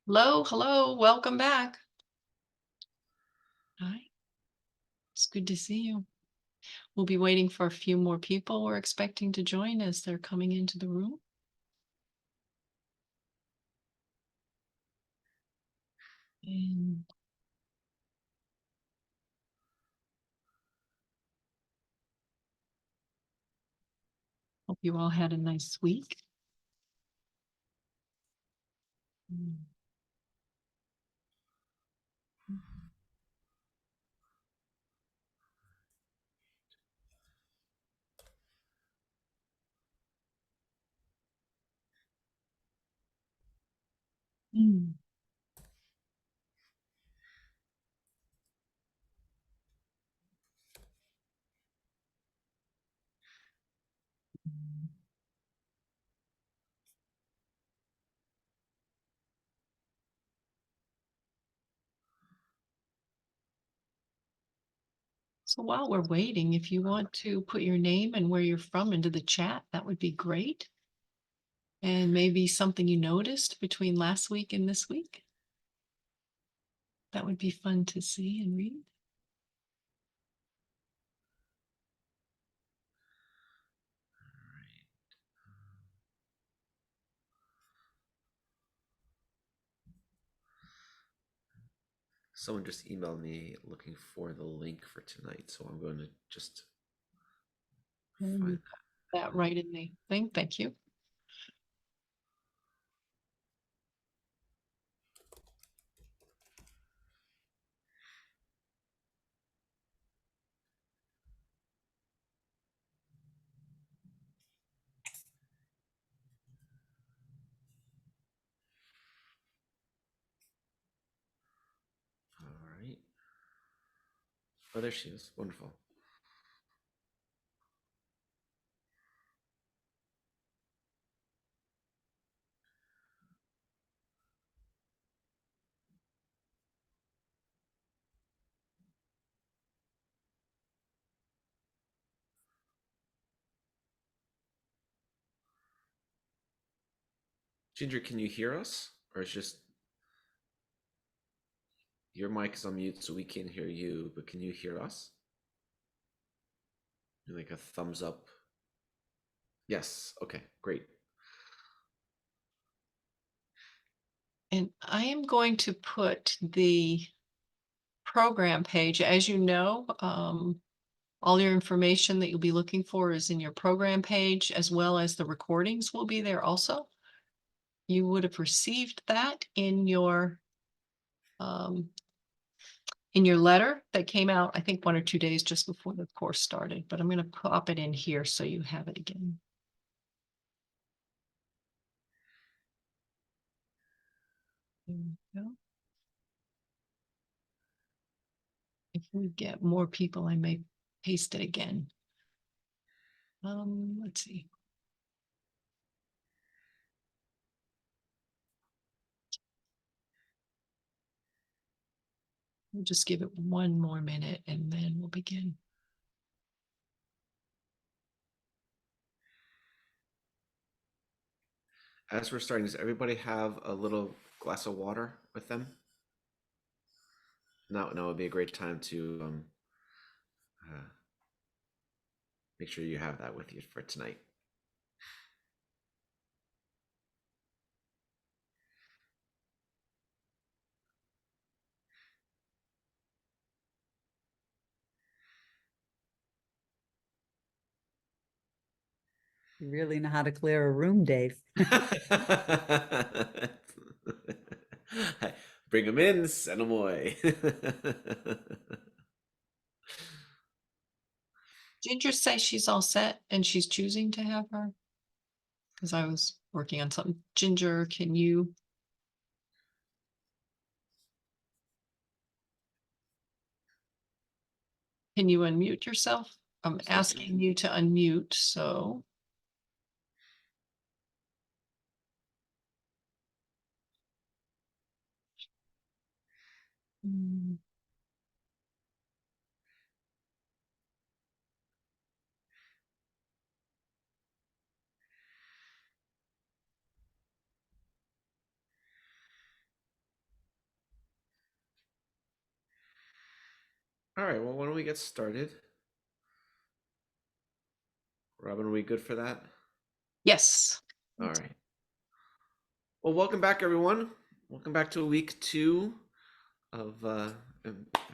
Hello, hello, welcome back. Hi, it's good to see you. We'll be waiting for a few more people we're expecting to join as they're coming into the room. And hope you all had a nice week. Mm. Mm. So while we're waiting, if you want to put your name and where you're from into the chat, that would be great. And maybe something you noticed between last week and this week. That would be fun to see and read. Someone just emailed me looking for the link for tonight, so I'm going to just find that right in the thing. Thank you. All right. Oh, there she is. Wonderful. Ginger, can you hear us? Or it's just your mic is on mute, so we can't hear you, but can you hear us? Like a thumbs up. Yes. Okay, great. And I am going to put the program page, as you know, all your information that you'll be looking for is in your program page, as well as the recordings will be there also. You would have received that in your letter that came out, I think 1 or 2 days just before the course started, but I'm going to pop it in here so you have it again. There we go. If we get more people, I may paste it again. Let's see. We'll just give it 1 more minute and then we'll begin. As we're starting, does everybody have a little glass of water with them? No, it would be a great time to uh, make sure you have that with you for tonight. You really know how to clear a room, Dave. Bring them in, send them away. Ginger say she's all set and she's choosing to have her? Because I was working on something. Ginger, can you unmute yourself? I'm asking you to unmute, so. Mm. All right, well, why don't we get started? Robin, are we good for that? Yes. All right. Well, welcome back, everyone. Welcome back to week 2 of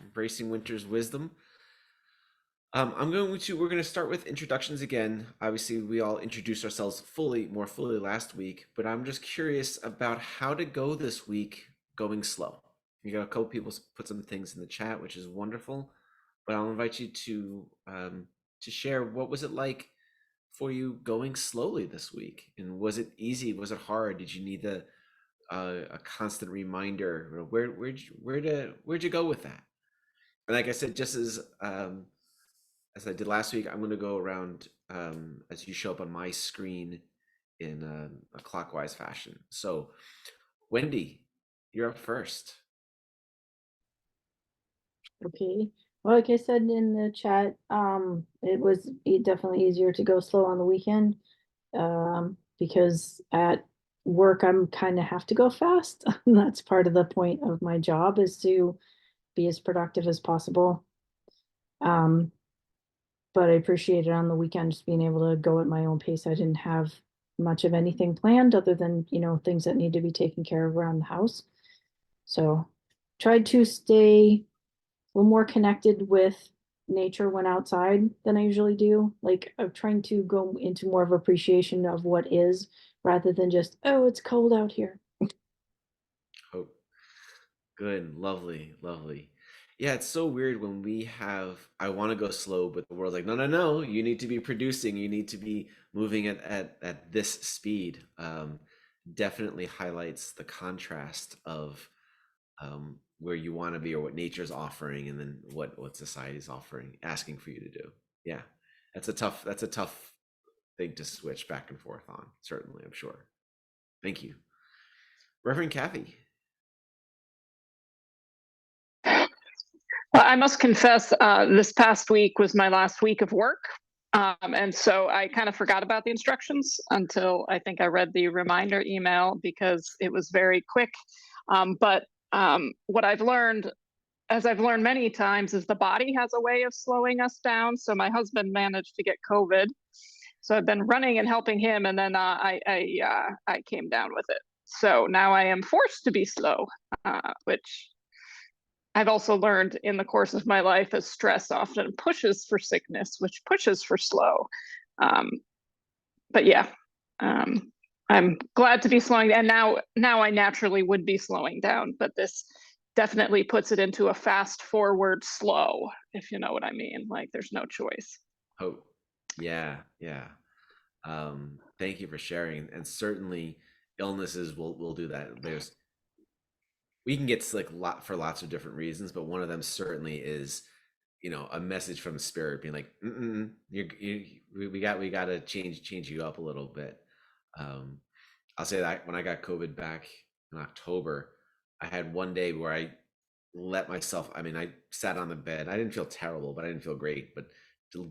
Embracing Winter's Wisdom. We're going to start with introductions again. Obviously, we all introduced ourselves more fully last week, but I'm just curious about how to go this week going slow. You got a couple people put some things in the chat, which is wonderful, but I'll invite you to share what was it like for you going slowly this week, and was it easy? Was it hard? Did you need a constant reminder? Where'd you go with that? And like I said, just as I did last week, I'm going to go around as you show up on my screen in a clockwise fashion. So, Wendy, you're up first. Okay. Well, like I said in the chat, it was definitely easier to go slow on the weekend, because at work I'm kind of have to go fast. And that's part of the point of my job, is to be as productive as possible. But I appreciated on the weekend just being able to go at my own pace. I didn't have much of anything planned other than, things that need to be taken care of around the house. So tried to stay a little more connected with nature when outside than I usually do. Like, I'm trying to go into more of appreciation of what is, rather than just, oh, it's cold out here. Oh, good, lovely, lovely. Yeah, it's so weird when I want to go slow, but the world's like, no, no, no, you need to be producing, you need to be moving at this speed. Definitely highlights the contrast of where you want to be, or what nature's offering, and then what society's offering, asking for you to do. Yeah, that's a tough thing to switch back and forth on. Certainly, I'm sure. Thank you, Reverend Kathy. Well, I must confess, this past week was my last week of work. And so I kind of forgot about the instructions until I think I read the reminder email, because it was very quick. But what I've learned, as I've learned many times, is the body has a way of slowing us down. So my husband managed to get COVID. So I've been running and helping him, and then I came down with it. So now I am forced to be slow, which I've also learned in the course of my life, as stress often pushes for sickness, which pushes for slow. But yeah, I'm glad to be slowing down. Now I naturally would be slowing down, but this definitely puts it into a fast forward slow, if you know what I mean. Like, there's no choice. Oh, yeah. Thank you for sharing, and certainly illnesses will do that. We can get sick for lots of different reasons, but one of them certainly is, a message from the spirit being like, we got to change you up a little bit. I'll say that when I got COVID back in October, I had one day where I let myself, I sat on the bed. I didn't feel terrible, but I didn't feel great, but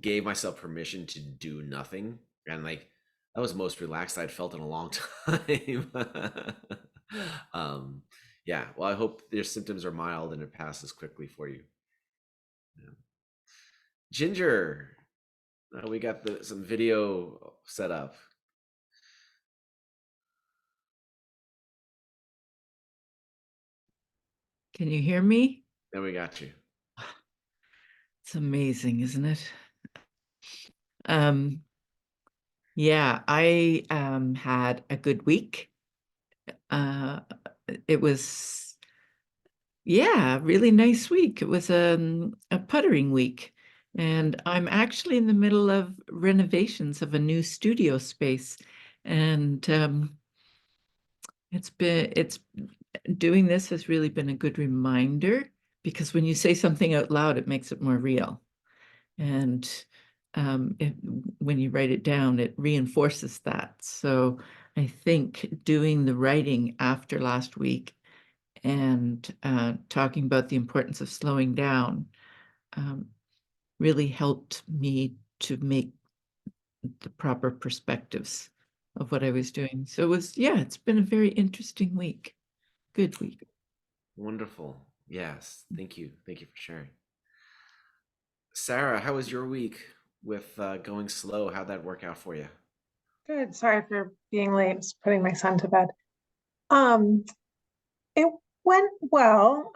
gave myself permission to do nothing. And like, that was the most relaxed I'd felt in a long time. Yeah, well, I hope your symptoms are mild and it passes quickly for you. Yeah. Ginger, we got some video set up. Can you hear me? Then we got you. It's amazing, isn't it? Yeah, I had a good week. It was, yeah, a really nice week. It was a puttering week. And I'm actually in the middle of renovations of a new studio space. And it's doing this has really been a good reminder, because when you say something out loud, it makes it more real. And when you write it down, it reinforces that. So I think doing the writing after last week and talking about the importance of slowing down really helped me to make the proper perspectives of what I was doing. So it was, yeah, it's been a very interesting week. Good week. Wonderful. Yes. Thank you. Thank you for sharing. Sarah, how was your week with going slow? How'd that work out for you? Good. Sorry for being late. I was putting my son to bed. Um, it went well.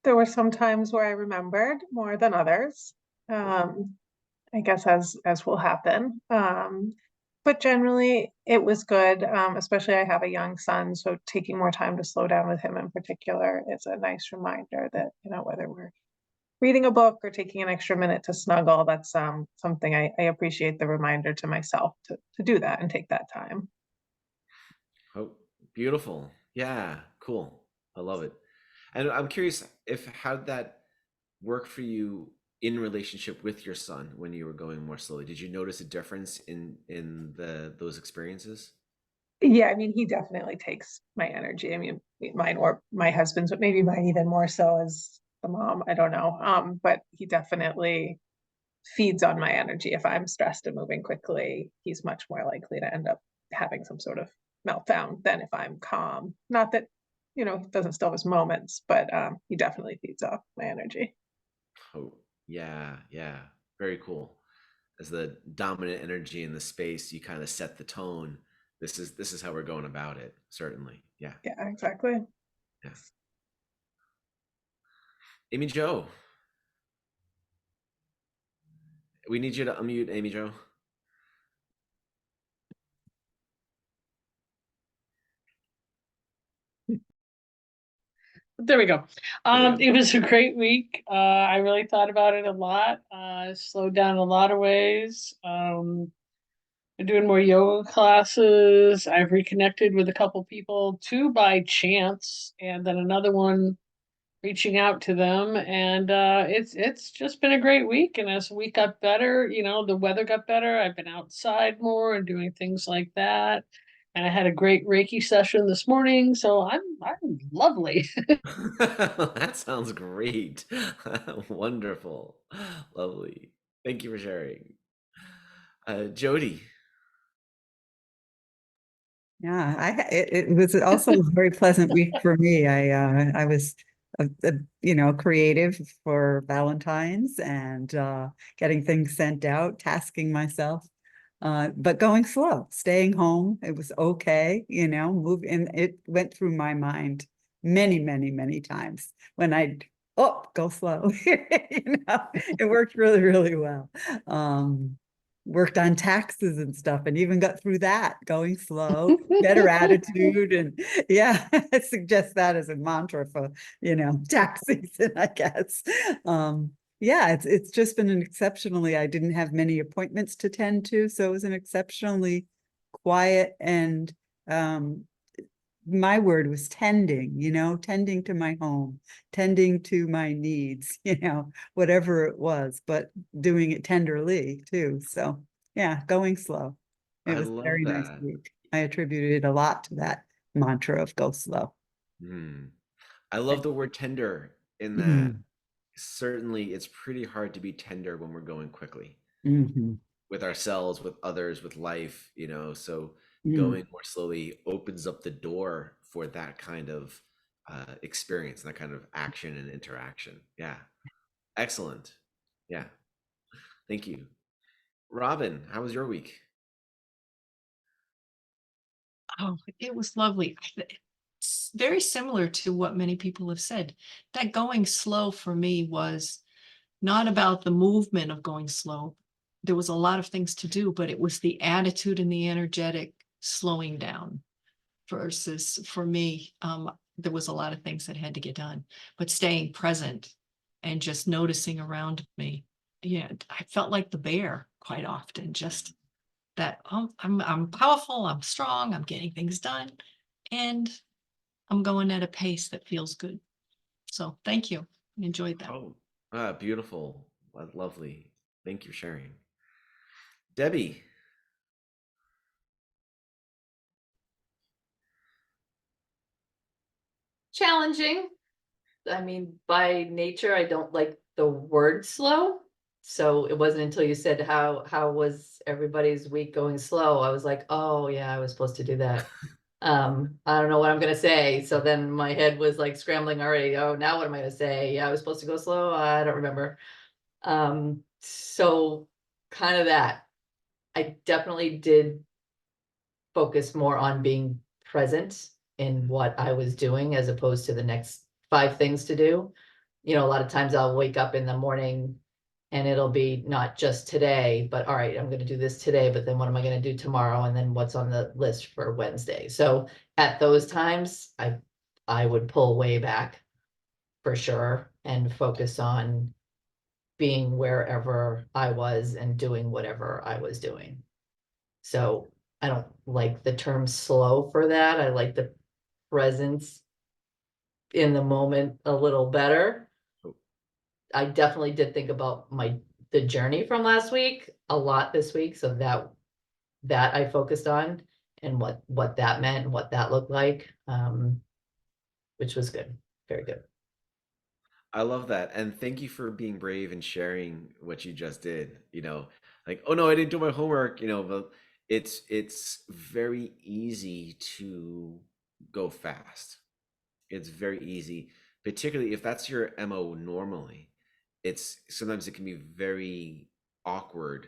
There were some times where I remembered more than others. I guess as will happen. But generally it was good. Especially I have a young son, so taking more time to slow down with him in particular is a nice reminder that, whether we're reading a book or taking an extra minute to snuggle, that's something I appreciate the reminder to myself to do that and take that time. Oh, beautiful. Yeah, cool. I love it. And I'm curious if how did that work for you in relationship with your son when you were going more slowly? Did you notice a difference in those experiences? Yeah, I mean, he definitely takes my energy. I mean, mine or my husband's, but maybe mine even more so as the mom. I don't know. But he definitely feeds on my energy. If I'm stressed and moving quickly, he's much more likely to end up having some sort of meltdown than if I'm calm. Not that, he doesn't still have his moments, but he definitely feeds off my energy. Oh, yeah, yeah. Very cool. As the dominant energy in the space, you kind of set the tone. This is how we're going about it. Certainly. Yeah. Yeah, exactly. Yeah. Amy Joe. We need you to unmute Amy Joe. There we go. There we go. It was a great week. I really thought about it a lot. Slowed down in a lot of ways. I'm doing more yoga classes. I've reconnected with a couple people, two by chance, and then another one reaching out to them. And it's just been a great week. And as the week got better, the weather got better. I've been outside more and doing things like that. And I had a great Reiki session this morning, so I'm lovely. That sounds great. Wonderful. Lovely. Thank you for sharing. Jody. Yeah, it was also a very pleasant week for me. I was creative for Valentine's and getting things sent out, tasking myself, but going slow, staying home. It was okay, move, and it went through my mind many, many, many times when I'd go slow. It worked really, really well. Worked on taxes and stuff and even got through that going slow, better attitude. And yeah, I suggest that as a mantra for, tax season, I guess. Yeah, it's just been an exceptionally, I didn't have many appointments to tend to, so it was an exceptionally quiet and my word was tending, tending to my home, tending to my needs, whatever it was, but doing it tenderly too. So yeah, going slow. It I was a love very nice that. week. I attributed a lot to that mantra of go slow. I love the word tender in that. Mm, Certainly, it's pretty hard to be tender when we're going quickly mhm, with ourselves, with others, with life, so mm. going more slowly opens up the door for that kind of experience, that kind of action and interaction. Yeah. Excellent. Yeah. Thank you. Robin, how was your week? Oh, it was lovely. It's very similar to what many people have said. That going slow for me was not about the movement of going slow. There was a lot of things to do, but it was the attitude and the energetic slowing down versus for me, there was a lot of things that had to get done, but staying present and just noticing around me. Yeah, I felt like the bear quite often, just that I'm powerful, I'm strong, I'm getting things done, and I'm going at a pace that feels good. So thank you. I enjoyed that. Oh, beautiful. Lovely. Thank you for sharing. Debbie. challenging. I mean, by nature, I don't like the word slow. So it wasn't until you said how was everybody's week going slow? I was like, oh yeah, I was supposed to do that. I don't know what I'm gonna say. So then my head was like scrambling already. Oh, now what am I gonna say? Yeah, I was supposed to go slow. I don't remember. So kind of that. I definitely did focus more on being present in what I was doing as opposed to the next 5 things to do. You know, a lot of times I'll wake up in the morning and it'll be not just today, but all right, I'm going to do this today, but then what am I going to do tomorrow? And then what's on the list for Wednesday? So at those times, I would pull way back for sure and focus on being wherever I was and doing whatever I was doing. So I don't like the term slow for that. I like the presence in the moment a little better. I definitely did think about the journey from last week a lot this week. So that I focused on and what that meant and what that looked like. Which was good. Very good. I love that. And thank you for being brave and sharing what you just did. Like, oh no, I didn't do my homework, but it's very easy to go fast. It's very easy, particularly if that's your MO normally. It's sometimes it can be very awkward,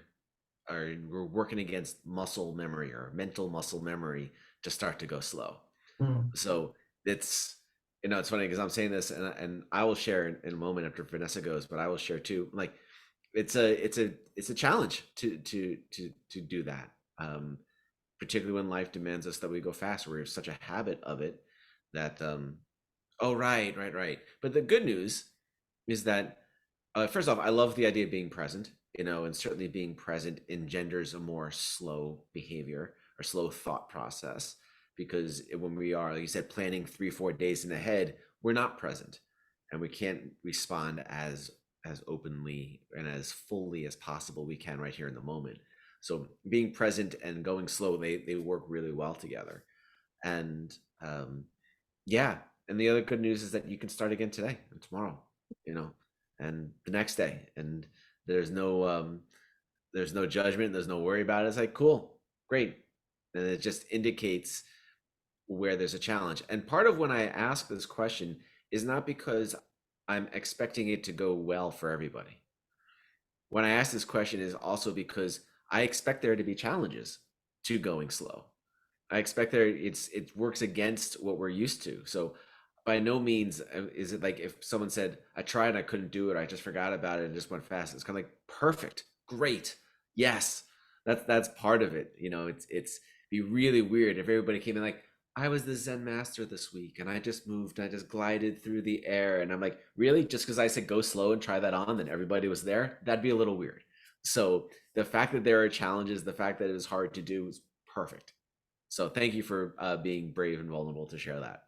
or we're working against muscle memory or mental muscle memory to start to go slow. So it's it's funny because I'm saying this and I will share in a moment after Vanessa goes, but I will share too. Like it's a challenge to do that. Particularly when life demands us that we go fast. We're such a habit of it that oh right. But the good news is that first off, I love the idea of being present, and certainly being present engenders a more slow behavior or slow thought process. Because when we are, like you said, planning 3-4 days in ahead, we're not present, and we can't respond as openly and as fully as possible we can right here in the moment. So being present and going slow, they work really well together. And yeah, and the other good news is that you can start again today and tomorrow, and the next day, and there's no judgment, there's no worry about it. It's like, cool, great. And it just indicates where there's a challenge. And part of when I ask this question is not because I'm expecting it to go well for everybody. When I ask this question is also because I expect there to be challenges to going slow. I expect it works against what we're used to. So by no means is it like if someone said, I tried, I couldn't do it, or I just forgot about it and just went fast. It's kind of like, perfect, great, yes, that's part of it. It's be really weird if everybody came in like, I was the Zen master this week and I just moved, I just glided through the air, and I'm like, really? Just because I said go slow and try that on, then everybody was there? That'd be a little weird. So the fact that there are challenges, the fact that it is hard to do is perfect. So thank you for being brave and vulnerable to share that.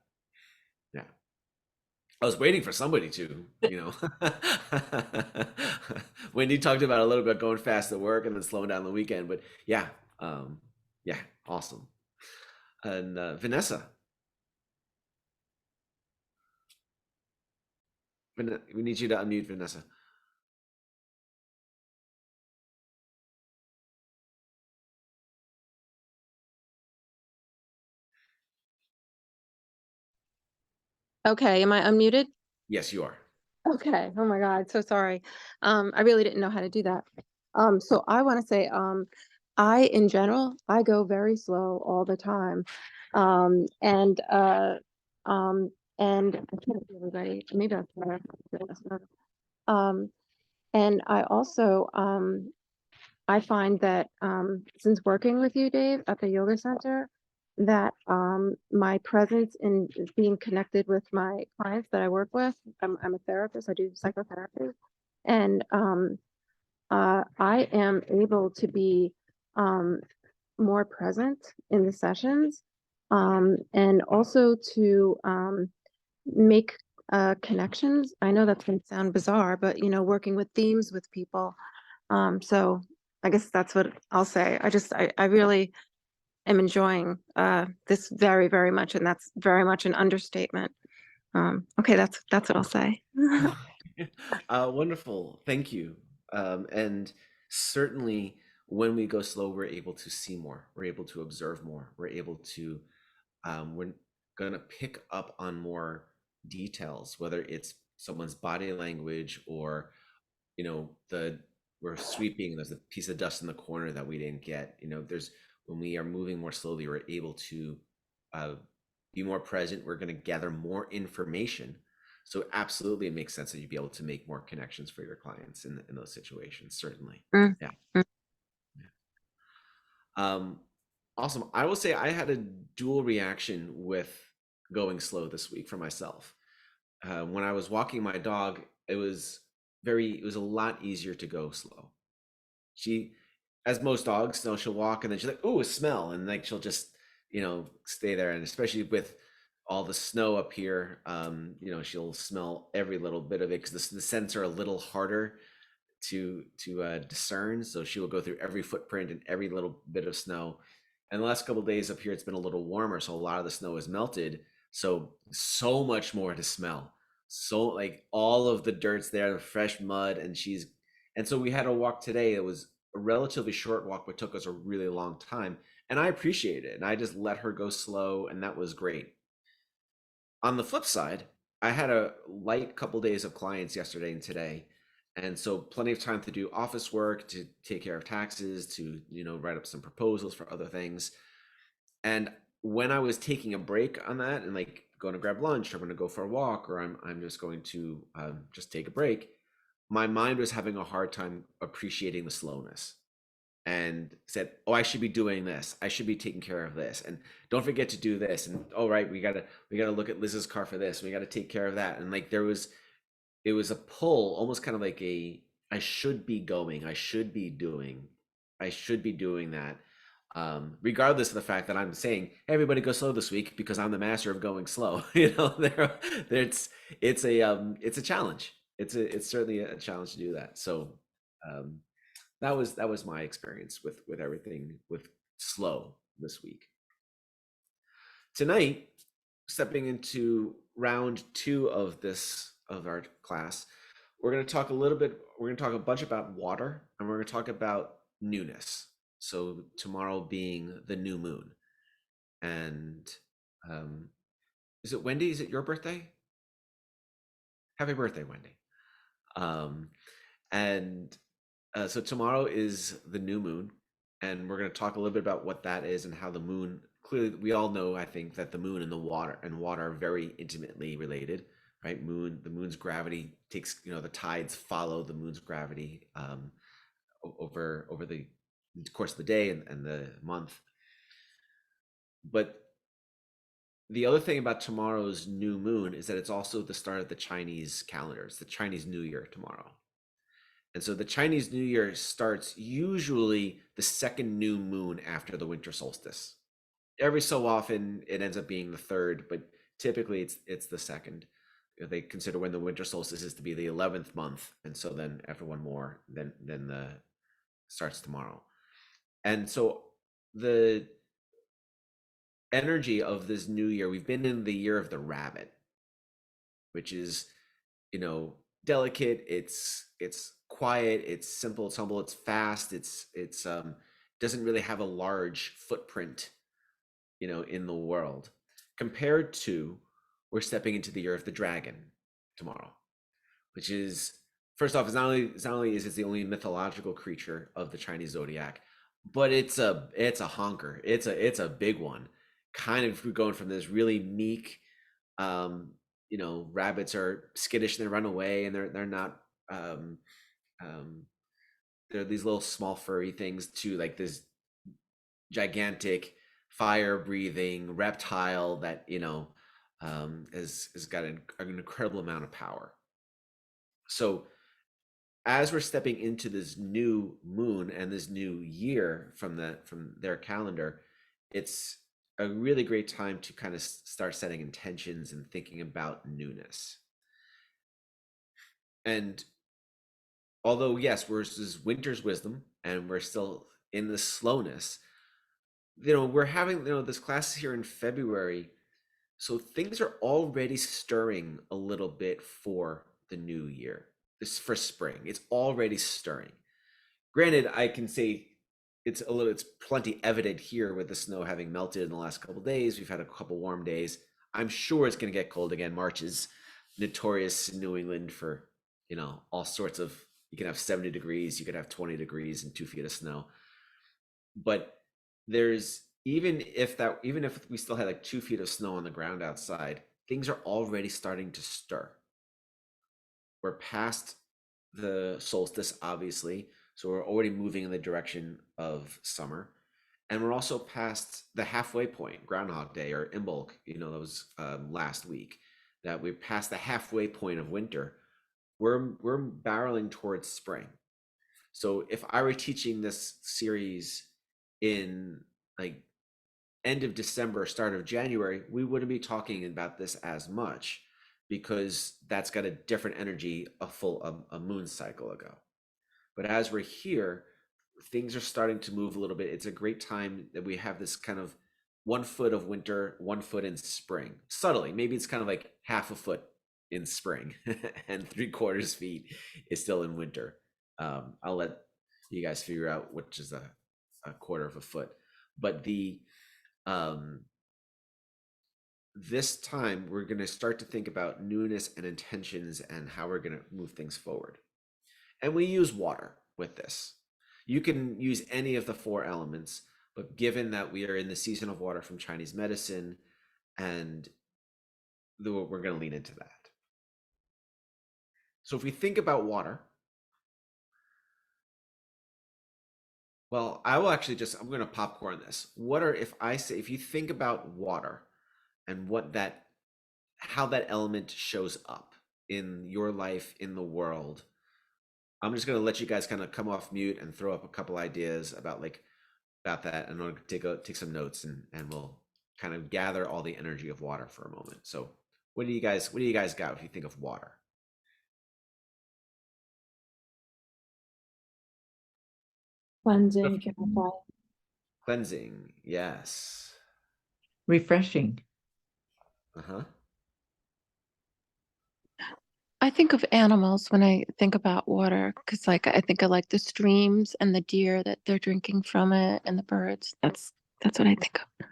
Yeah. I was waiting for somebody to, Wendy talked about a little bit going fast at work and then slowing down the weekend, but yeah, awesome. And Vanessa, we need you to unmute Vanessa. Okay, am I unmuted? Yes, you are. Okay. Oh my God, so sorry. I really didn't know how to do that. So I want to say, in general, I go very slow all the time. And I can't see everybody. Maybe that's better. That's better. And I also, I find that since working with you, Dave, at the yoga center, that my presence in being connected with my clients that I work with, I'm a therapist, I do psychotherapy, and I am able to be more present in the sessions, and also to make connections. I know that's going to sound bizarre, but working with themes with people. So I guess that's what I'll say. I really am enjoying this very, very much, and that's very much an understatement. Okay, that's what I'll say. Wonderful. Thank you. And certainly when we go slow, we're able to see more. We're able to observe more. We're able to, we're going to pick up on more details, whether it's someone's body language or, we're sweeping, there's a piece of dust in the corner that we didn't get. When we are moving more slowly, we're able to uh, be more present. We're going to gather more information. So absolutely, it makes sense that you'd be able to make more connections for your clients in those situations. Certainly, Mm, yeah. mm. Awesome. I will say I had a dual reaction with going slow this week for myself. When I was walking my dog, it was a lot easier to go slow. She, as most dogs, she'll walk and then she's like, "Oh, a smell," and like she'll just stay there. And especially with all the snow up here, she'll smell every little bit of it because the scents are a little harder to discern. So she will go through every footprint and every little bit of snow. And the last couple of days up here, it's been a little warmer, so a lot of the snow is melted. So much more to smell. So like all of the dirt's there, the fresh mud, and so we had a walk today. It was a relatively short walk, but took us a really long time. And I appreciate it. And I just let her go slow, and that was great. On the flip side, I had a light couple days of clients yesterday and today. And so plenty of time to do office work, to take care of taxes, to, write up some proposals for other things. And when I was taking a break on that and like going to grab lunch, or I'm going to go for a walk, or I'm just going to just take a break, my mind was having a hard time appreciating the slowness and said, "Oh, I should be doing this. I should be taking care of this. And don't forget to do this. And oh, right, we gotta look at Liz's car for this. We gotta take care of that." And like it was a pull, almost kind of like I should be going, I should be doing that. Regardless of the fact that I'm saying, "Hey, everybody go slow this week," because I'm the master of going slow. It's a challenge. It's certainly a challenge to do that. So that was my experience with everything with slow this week. Tonight, stepping into round 2 of our class, we're going to talk a bunch about water, and we're going to talk about newness. So tomorrow being the new moon. And is it Wendy? Is it your birthday? Happy birthday, Wendy. And so tomorrow is the new moon, and we're going to talk a little bit about what that is and how the moon, clearly we all know, I think, that the moon and the water are very intimately related, right? The moon's gravity takes, the tides follow the moon's gravity over the course of the day and the month. But the other thing about tomorrow's new moon is that it's also the start of the Chinese calendar. It's the Chinese New Year tomorrow. And so the Chinese New Year starts usually the second new moon after the winter solstice. Every so often it ends up being the third, but typically it's the second. They consider when the winter solstice is to be the 11th month, and so then after one more, then the starts tomorrow. And so the energy of this new year, we've been in the year of the rabbit, which is, delicate, it's quiet, it's simple, it's humble, it's fast, it's doesn't really have a large footprint, in the world, compared to we're stepping into the year of the dragon tomorrow, which is, first off, it's not only is it the only mythological creature of the Chinese zodiac, but it's a honker. It's a big one. Kind of going from this really meek, rabbits are skittish and they run away, and they're not they're these little small furry things, to like this gigantic fire breathing reptile that has got an incredible amount of power. So as we're stepping into this new moon and this new year from their calendar, it's a really great time to kind of start setting intentions and thinking about newness. And although, yes, this is winter's wisdom and we're still in the slowness, we're having, this class here in February. So things are already stirring a little bit for the new year. This for spring. It's already stirring. Granted, I can say it's plenty evident here with the snow having melted in the last couple of days. We've had a couple warm days. I'm sure it's going to get cold again. March is notorious in New England for, all sorts of, you can have 70 degrees, you could have 20 degrees and 2 feet of snow. But there's, even if we still had like 2 feet of snow on the ground outside, things are already starting to stir. We're past the solstice, obviously. So we're already moving in the direction of summer. And we're also past the halfway point, Groundhog Day or Imbolc, that was last week, that we're past the halfway point of winter. We're barreling towards spring. So if I were teaching this series in like end of December, start of January, we wouldn't be talking about this as much, because that's got a different energy a moon cycle ago. But as we're here, things are starting to move a little bit. It's a great time that we have this kind of 1 foot of winter, 1 foot in spring. Subtly, maybe it's kind of like half a foot in spring and 3/4 feet is still in winter. I'll let you guys figure out which is a 1/4 of a foot. But this time we're going to start to think about newness and intentions and how we're going to move things forward. And we use water with this. You can use any of the 4 elements, but given that we are in the season of water from Chinese medicine, and we're going to lean into that. So if we think about water, well, I will actually I'm going to popcorn this. If you think about water and how that element shows up in your life, in the world, I'm just going to let you guys kind of come off mute and throw up a couple ideas about that, and I'll take some notes, and we'll kind of gather all the energy of water for a moment. So what do you guys got if you think of water? Cleansing, purifying. Cleansing, yes. Refreshing. Uh-huh. I think of animals when I think about water, because I think of like the streams and the deer that they're drinking from it, and the birds. That's what I think of.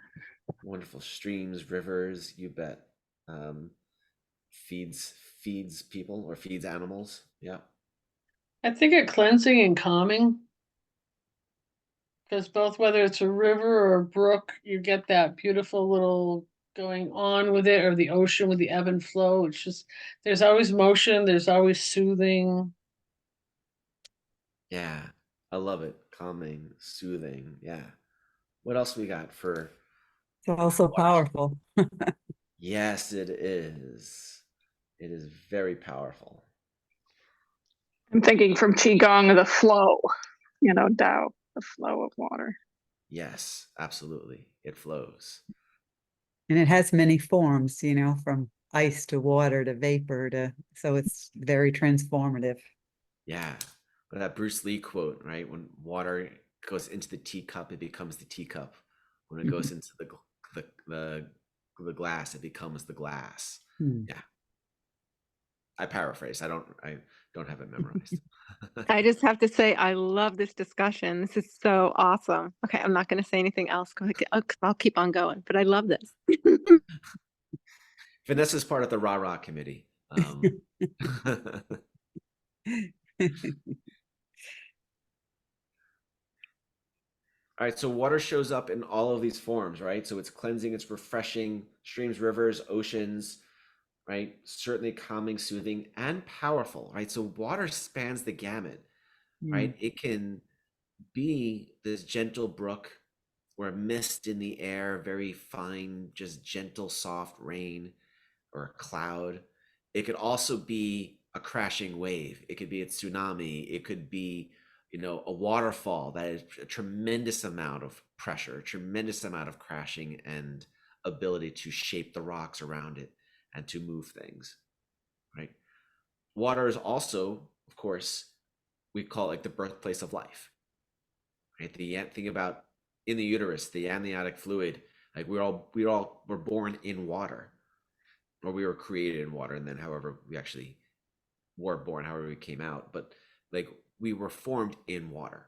Wonderful streams, rivers, you bet. Feeds people or feeds animals. Yeah. I think of cleansing and calming. Because both, whether it's a river or a brook, you get that beautiful little going on with it, or the ocean with the ebb and flow. It's just, there's always motion, there's always soothing. Yeah. I love it. Calming, soothing. Yeah. What else we got for? It's also water? powerful. Yes, it is. It is very powerful. I'm thinking from Qigong, the flow, Tao, the flow of water. Yes, absolutely. It flows. And it has many forms, from ice to water to vapor so it's very transformative. Yeah. But that Bruce Lee quote, right? When water goes into the teacup, it becomes the teacup. When it goes into the glass, it becomes the glass. Yeah. I paraphrase. I don't have it memorized. I just have to say, I love this discussion. This is so awesome. Okay, I'm not going to say anything else. I'll keep on going, but I love this. Vanessa's part of the rah-rah committee. All right, so water shows up in all of these forms, right? So it's cleansing, it's refreshing, streams, rivers, oceans, right? Certainly calming, soothing, and powerful, right? So water spans the gamut, right? It can be this gentle brook or a mist in the air, very fine, just gentle, soft rain or a cloud. It could also be a crashing wave. It could be a tsunami. It could be, a waterfall that is a tremendous amount of pressure, a tremendous amount of crashing and ability to shape the rocks around it and to move things, right? Water is also, of course, we call it like the birthplace of life, right? The thing about in the uterus, the amniotic fluid, like we're born in water. or we were created in water, and then however we actually were born, however we came out, but like we were formed in water.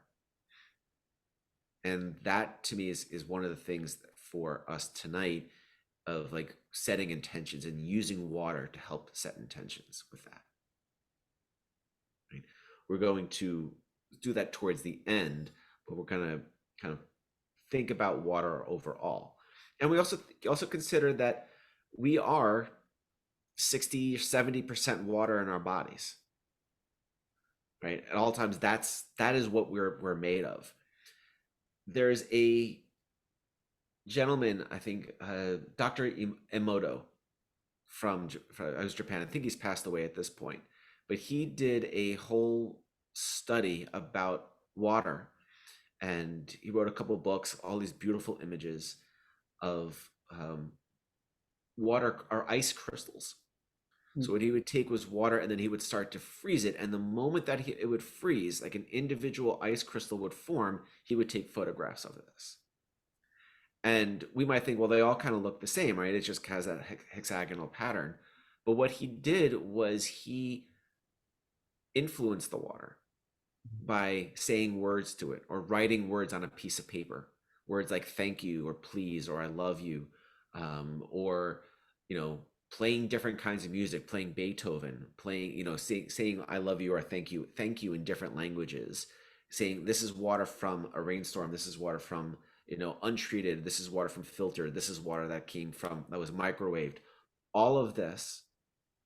And that to me is one of the things for us tonight, of like setting intentions and using water to help set intentions with that. Right? We're going to do that towards the end, but we're going to kind of think about water overall. And we also consider that we are 60 or 70% water in our bodies. Right? At all times, that is what we're made of. There's a gentleman, I think, Dr. Emoto from Japan. I think he's passed away at this point, but he did a whole study about water, and he wrote a couple of books, all these beautiful images of water or ice crystals. So what he would take was water, and then he would start to freeze it. And the moment that it would freeze, like an individual ice crystal would form, he would take photographs of this. And we might think, well, they all kind of look the same, right? It just has that hexagonal pattern. But what he did was he influenced the water by saying words to it, or writing words on a piece of paper. Words like thank you, or please, or I love you, or, playing different kinds of music, playing Beethoven, playing, saying I love you or thank you in different languages, saying this is water from a rainstorm, this is water from, untreated, this is water from filtered, this is water that was microwaved, all of this.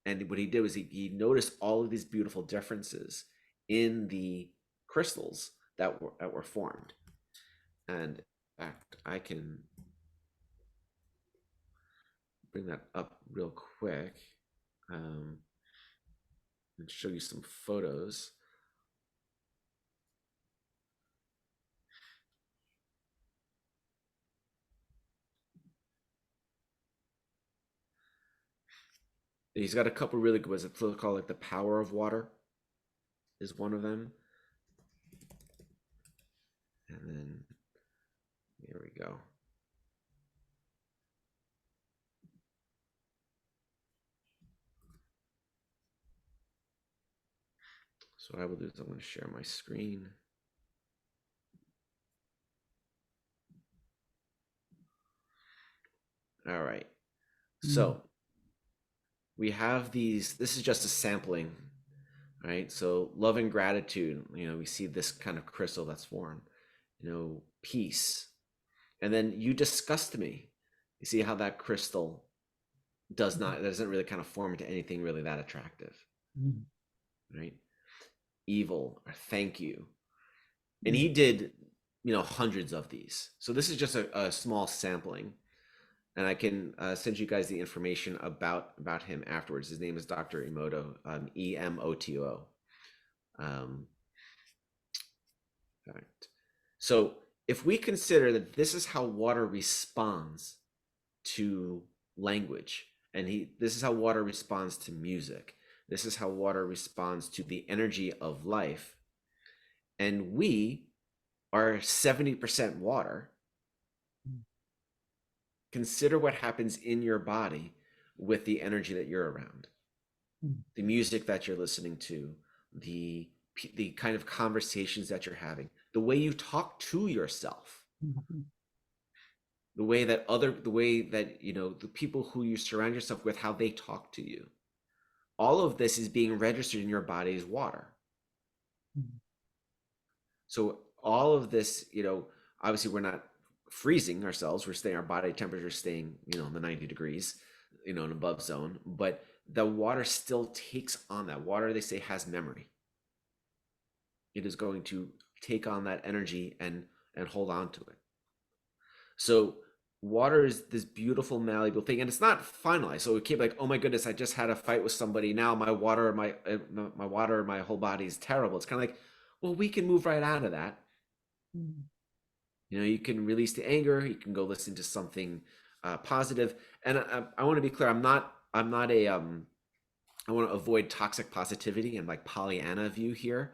And what he did was he noticed all of these beautiful differences in the crystals that were formed. And in fact, I can bring that up real quick and show you some photos. He's got a couple really good ones. It's called like the power of water is one of them. And then here we go. So what I will do is I'm going to share my screen. All right. So we have these, this is just a sampling, right? So love and gratitude, we see this kind of crystal that's formed, peace. And then you disgust me. You see how that crystal doesn't really kind of form into anything really that attractive, right? Evil, or thank you. And he did, hundreds of these. So this is just a small sampling. And I can send you guys the information about him afterwards. His name is Dr. Emoto, Emoto. So if we consider that this is how water responds to language, and this is how water responds to music, this is how water responds to the energy of life, and we are 70% water, consider what happens in your body with the energy that you're around, the music that you're listening to, the kind of conversations that you're having, the way you talk to yourself, the way that the people who you surround yourself with, how they talk to you. All of this is being registered in your body as water. So all of this, obviously we're not freezing ourselves, we're staying, our body temperature staying, in the 90 degrees, and above zone, but the water still takes on that. Water, they say, has memory. It is going to take on that energy and hold on to it. So water is this beautiful malleable thing, and it's not finalized. So we can't be like, oh my goodness, I just had a fight with somebody, now my water my whole body is terrible. It's kind of like, well, we can move right out of that. You can release the anger, you can go listen to something positive. And I want to be clear, I want to avoid toxic positivity and like Pollyanna view here.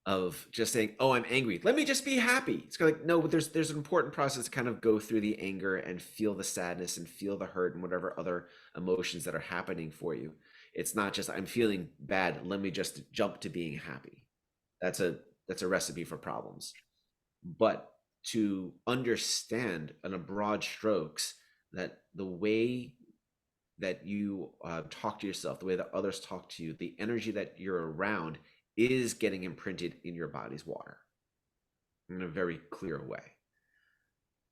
of just saying, oh, I'm angry, let me just be happy. It's kind of like, no, but there's an important process to kind of go through the anger and feel the sadness and feel the hurt and whatever other emotions that are happening for you. It's not just, I'm feeling bad, let me just jump to being happy. That's a recipe for problems. But to understand in a broad strokes that the way that you talk to yourself, the way that others talk to you, the energy that you're around is getting imprinted in your body's water in a very clear way.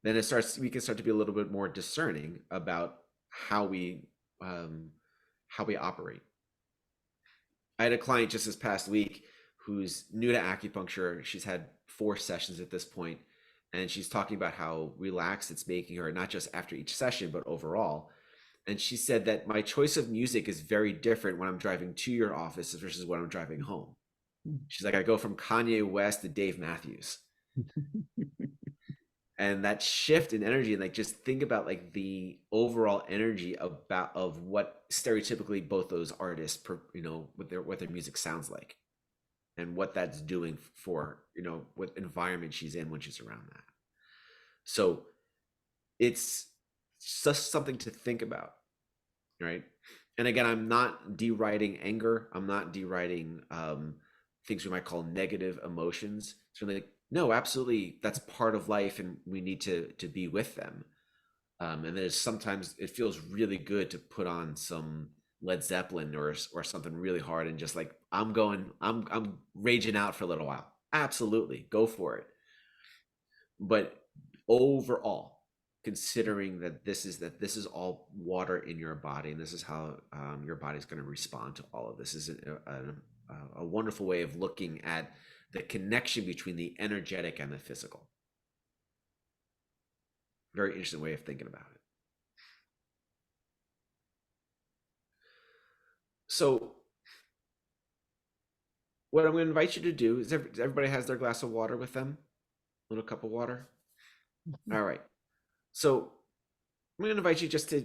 Then we can start to be a little bit more discerning about how we operate. I had a client just this past week who's new to acupuncture. She's had 4 sessions at this point, and she's talking about how relaxed it's making her, not just after each session, but overall. And she said that my choice of music is very different when I'm driving to your office versus when I'm driving home. She's like, I go from Kanye West to Dave Matthews. And that shift in energy, and like just think about like the overall energy of what stereotypically both those artists, what their music sounds like, and what that's doing for what environment she's in when she's around that. So it's just something to think about, right? And again, I'm not deriding anger. I'm not deriding things we might call negative emotions. It's really like, no, absolutely, that's part of life, and we need to be with them. And there's sometimes it feels really good to put on some Led Zeppelin or something really hard and just like, I'm raging out for a little while. Absolutely, go for it. But overall, considering that this is all water in your body, and this is how your body's going to respond to all of this, is a wonderful way of looking at the connection between the energetic and the physical. Very interesting way of thinking about it. So what I'm going to invite you to do is, everybody has their glass of water with them, little cup of water. All right. So I'm going to invite you just to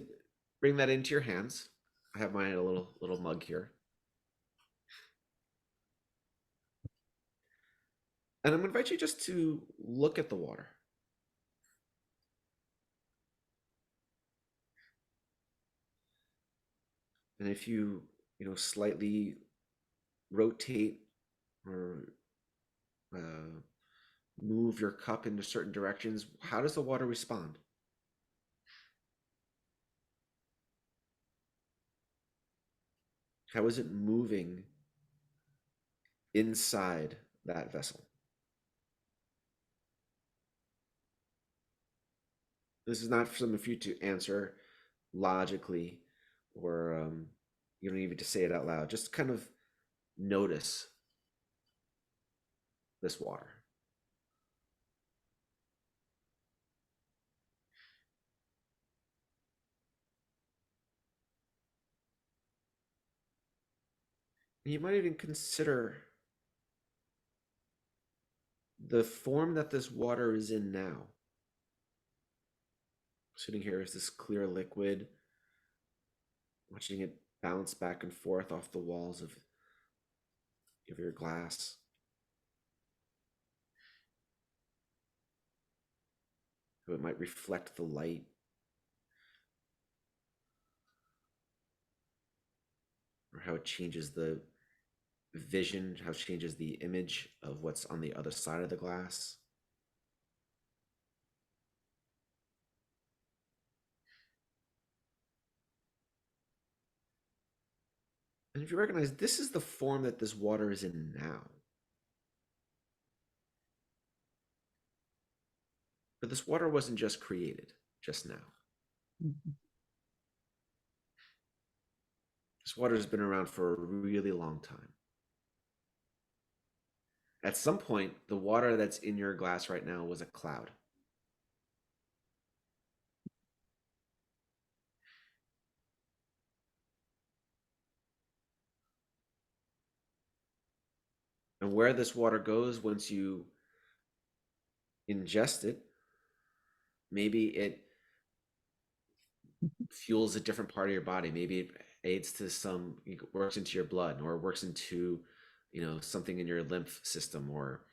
bring that into your hands. I have mine in a little mug here. And I'm going to invite you just to look at the water. And if you slightly rotate or move your cup into certain directions, how does the water respond? How is it moving inside that vessel? This is not for some of you to answer logically, or you don't even to say it out loud. Just kind of notice this water. You might even consider the form that this water is in now. Sitting here as this clear liquid, watching it bounce back and forth off the walls of your glass. How it might reflect the light. Or how it changes the vision, how it changes the image of what's on the other side of the glass. And if you recognize, this is the form that this water is in now. But this water wasn't just created just now. Mm-hmm. This water has been around for a really long time. At some point, the water that's in your glass right now was a cloud. And where this water goes once you ingest it, maybe it fuels a different part of your body. Maybe it aids to works into your blood, or works into something in your lymph system, or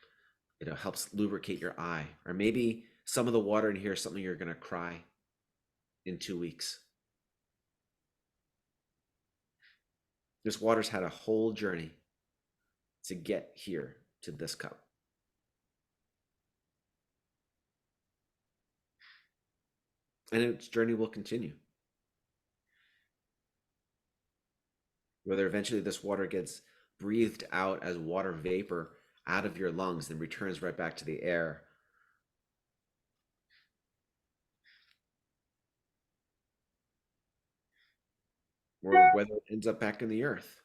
helps lubricate your eye, or maybe some of the water in here is something you're going to cry in 2 weeks. This water's had a whole journey to get here to this cup. And its journey will continue. Whether eventually this water gets breathed out as water vapor out of your lungs and returns right back to the air, or whether it ends up back in the earth.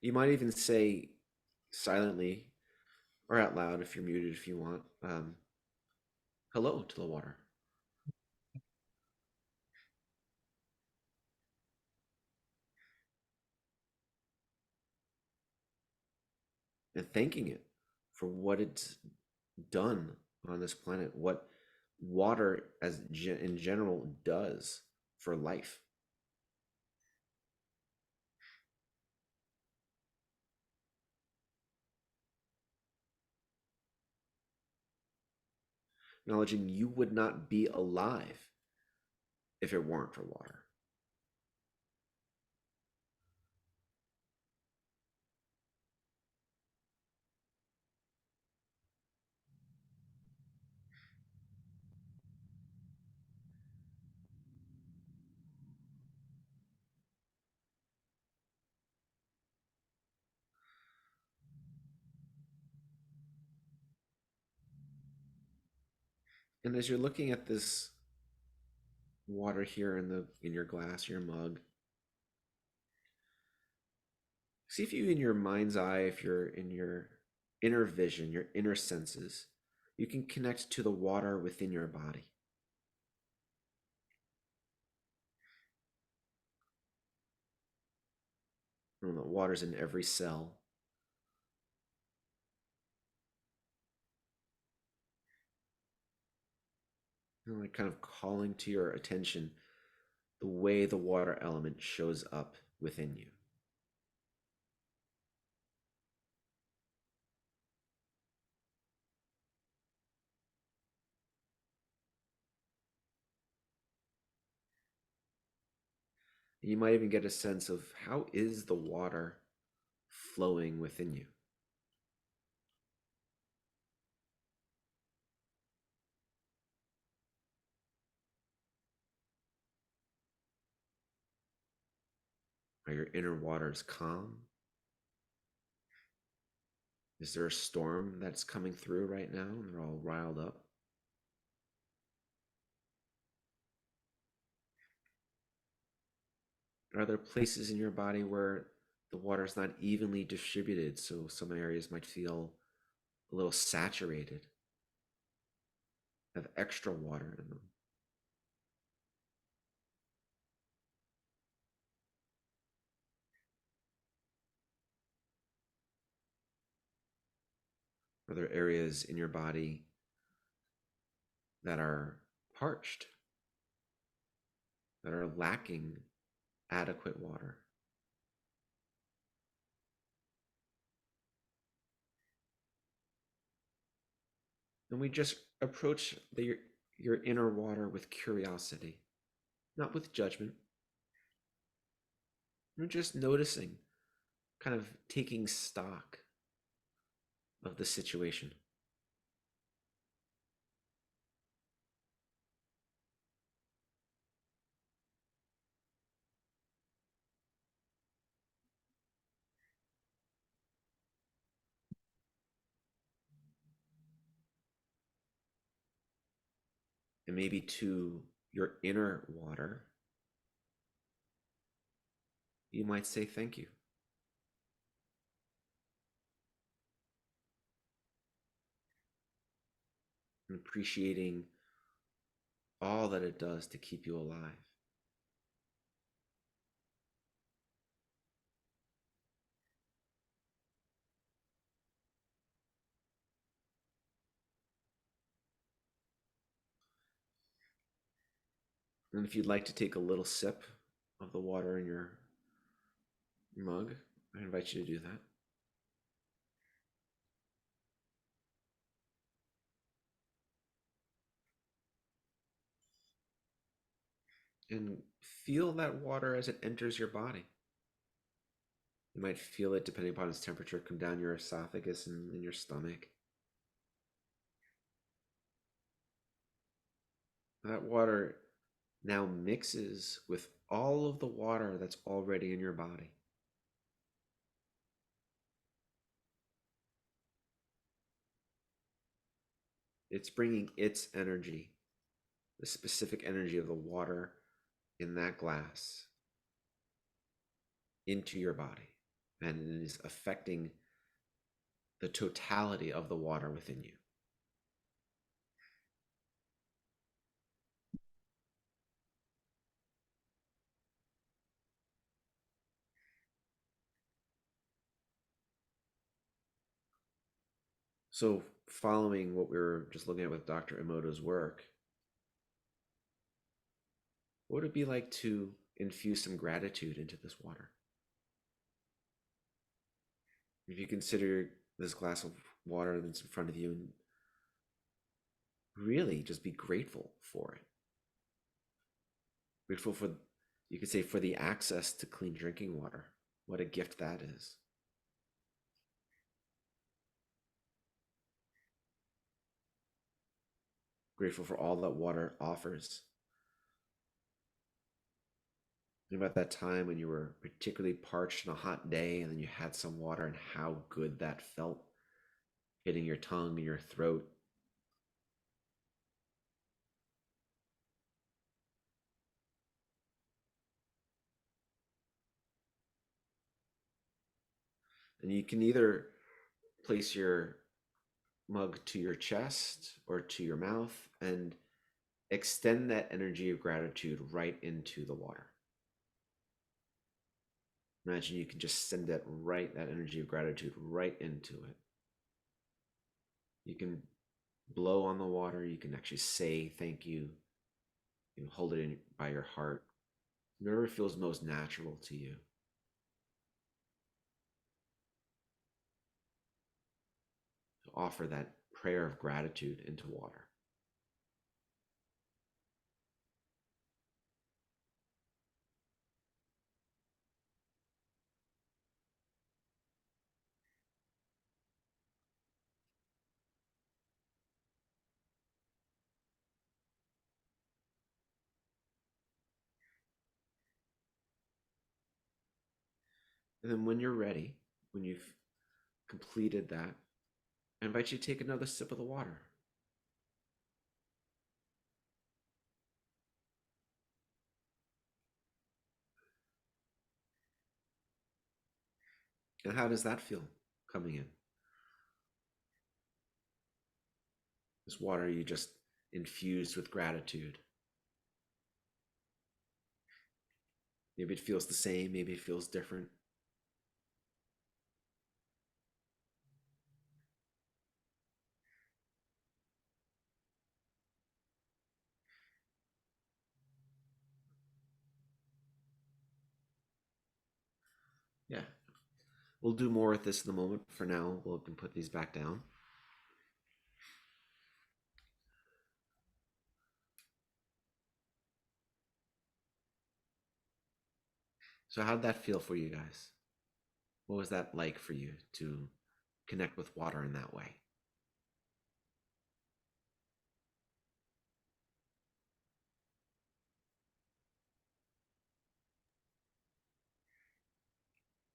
You might even say silently or out loud, if you're muted, if you want, hello to the water. And thanking it for what it's done on this planet, what water in general does for life. Acknowledging you would not be alive if it weren't for water. And as you're looking at this water here in your glass, your mug, see if you, in your mind's eye, if you're in your inner vision, your inner senses, you can connect to the water within your body. The water's in every cell. Like kind of calling to your attention the way the water element shows up within you. You might even get a sense of how is the water flowing within you. Are your inner waters calm? Is there a storm that's coming through right now and they're all riled up? Are there places in your body where the water is not evenly distributed, so some areas might feel a little saturated, have extra water in them? Are there areas in your body that are parched, that are lacking adequate water? And we just approach your inner water with curiosity, not with judgment. We're just noticing, kind of taking stock of the situation. And maybe to your inner water, you might say thank you. And appreciating all that it does to keep you alive. And if you'd like to take a little sip of the water in your mug, I invite you to do that. And feel that water as it enters your body. You might feel it, depending upon its temperature, come down your esophagus and in your stomach. That water now mixes with all of the water that's already in your body. It's bringing its energy, the specific energy of the water in that glass, into your body, and it is affecting the totality of the water within you. So following what we were just looking at with Dr. Emoto's work, what would it be like to infuse some gratitude into this water? If you consider this glass of water that's in front of you and really just be grateful for it. Grateful for, you could say, for the access to clean drinking water. What a gift that is. Grateful for all that water offers. Think about that time when you were particularly parched on a hot day and then you had some water and how good that felt hitting your tongue and your throat. And you can either place your mug to your chest or to your mouth and extend that energy of gratitude right into the water. Imagine you can just send that energy of gratitude right into it. You can blow on the water. You can actually say thank you. You can hold it in by your heart. Whatever feels most natural to you. To offer that prayer of gratitude into water. And then when you're ready, when you've completed that, I invite you to take another sip of the water. And how does that feel coming in? This water you just infused with gratitude. Maybe it feels the same, maybe it feels different. Yeah. We'll do more with this in a moment. For now, we can put these back down. So how'd that feel for you guys? What was that like for you to connect with water in that way?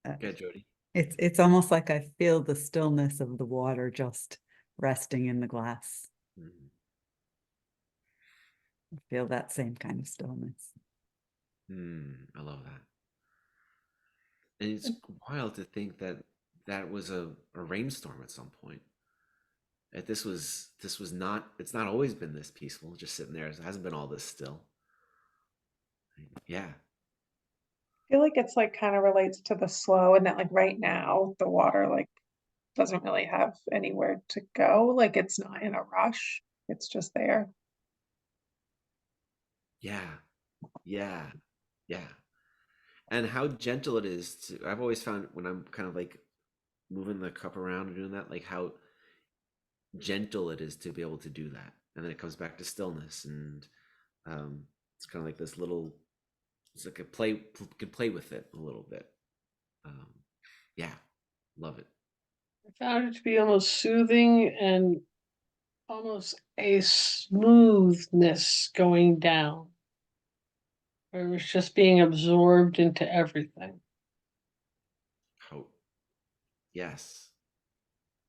Okay, Jody. It's almost like I feel the stillness of the water just resting in the glass. Mm-hmm. I feel that same kind of stillness. I love that. And it's wild to think that that was a rainstorm at some point. That this was not, it's not always been this peaceful, just sitting there. It hasn't been all this still. Yeah. I feel like it's like kind of relates to the slow, and that like right now the water like doesn't really have anywhere to go. Like it's not in a rush. It's just there. Yeah. Yeah. Yeah. And how gentle it is to, I've always found when I'm kind of like moving the cup around and doing that, like how gentle it is to be able to do that. And then it comes back to stillness, and it's kind of like this little, it's like a play, can play with it a little bit. Um, yeah, love it. I found it to be almost soothing and almost a smoothness going down. Where it was just being absorbed into everything. How, yes,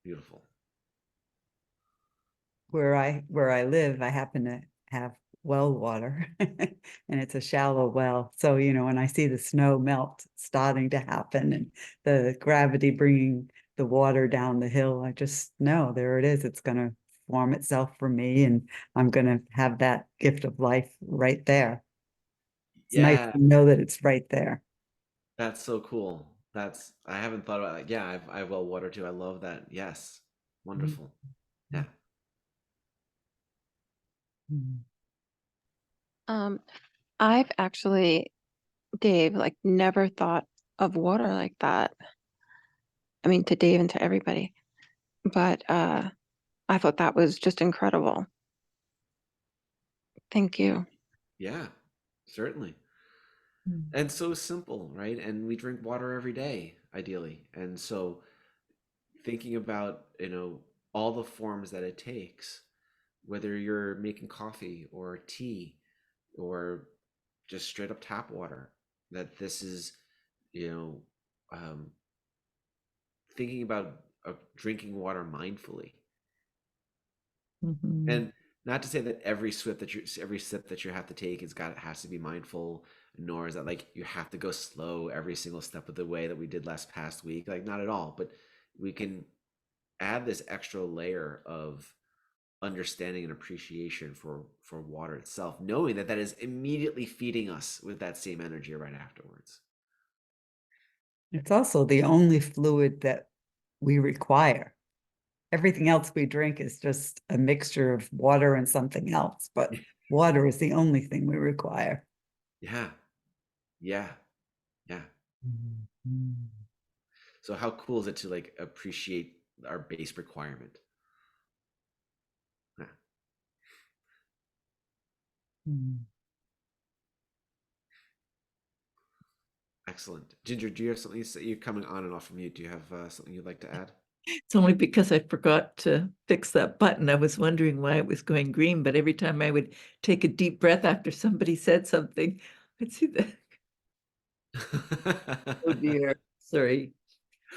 beautiful. Where I live, I happen to have well water and it's a shallow well. So, when I see the snow melt starting to happen and the gravity bringing the water down the hill, I just know there it is. It's going to form itself for me, and I'm going to have that gift of life right there. It's nice Yeah, to know that it's right there. that's so cool. That's, I haven't thought about that. Yeah, I have well water too. I love that. Yes, wonderful. Yeah. Mm. I've actually, Dave, like never thought of water like that. I mean, to Dave and to everybody, but I thought that was just incredible. Thank you. Yeah, certainly. Mm. And so simple, right? And we drink water every day, ideally. And so thinking about, all the forms that it takes, whether you're making coffee or tea or just straight up tap water, that this is, you know, um, thinking about drinking water mindfully. Mhm. And not to say that every sip that you have to take has to be mindful, nor is that like you have to go slow every single step of the way that we did last past week. Like not at all, but we can add this extra layer of understanding and appreciation for water itself, knowing that that is immediately feeding us with that same energy right afterwards. It's also the only fluid that we require. Everything else we drink is just a mixture of water and something else, but water is the only thing we require. Yeah, yeah, yeah. Mhm. So how cool is it to like appreciate our base requirement? Yeah. Mhm. Excellent. Ginger, do you have something you're coming on and off from mute? Do you have something you'd like to add? It's only because I forgot to fix that button. I was wondering why it was going green, but every time I would take a deep breath after somebody said something, I'd see that. Oh dear, sorry.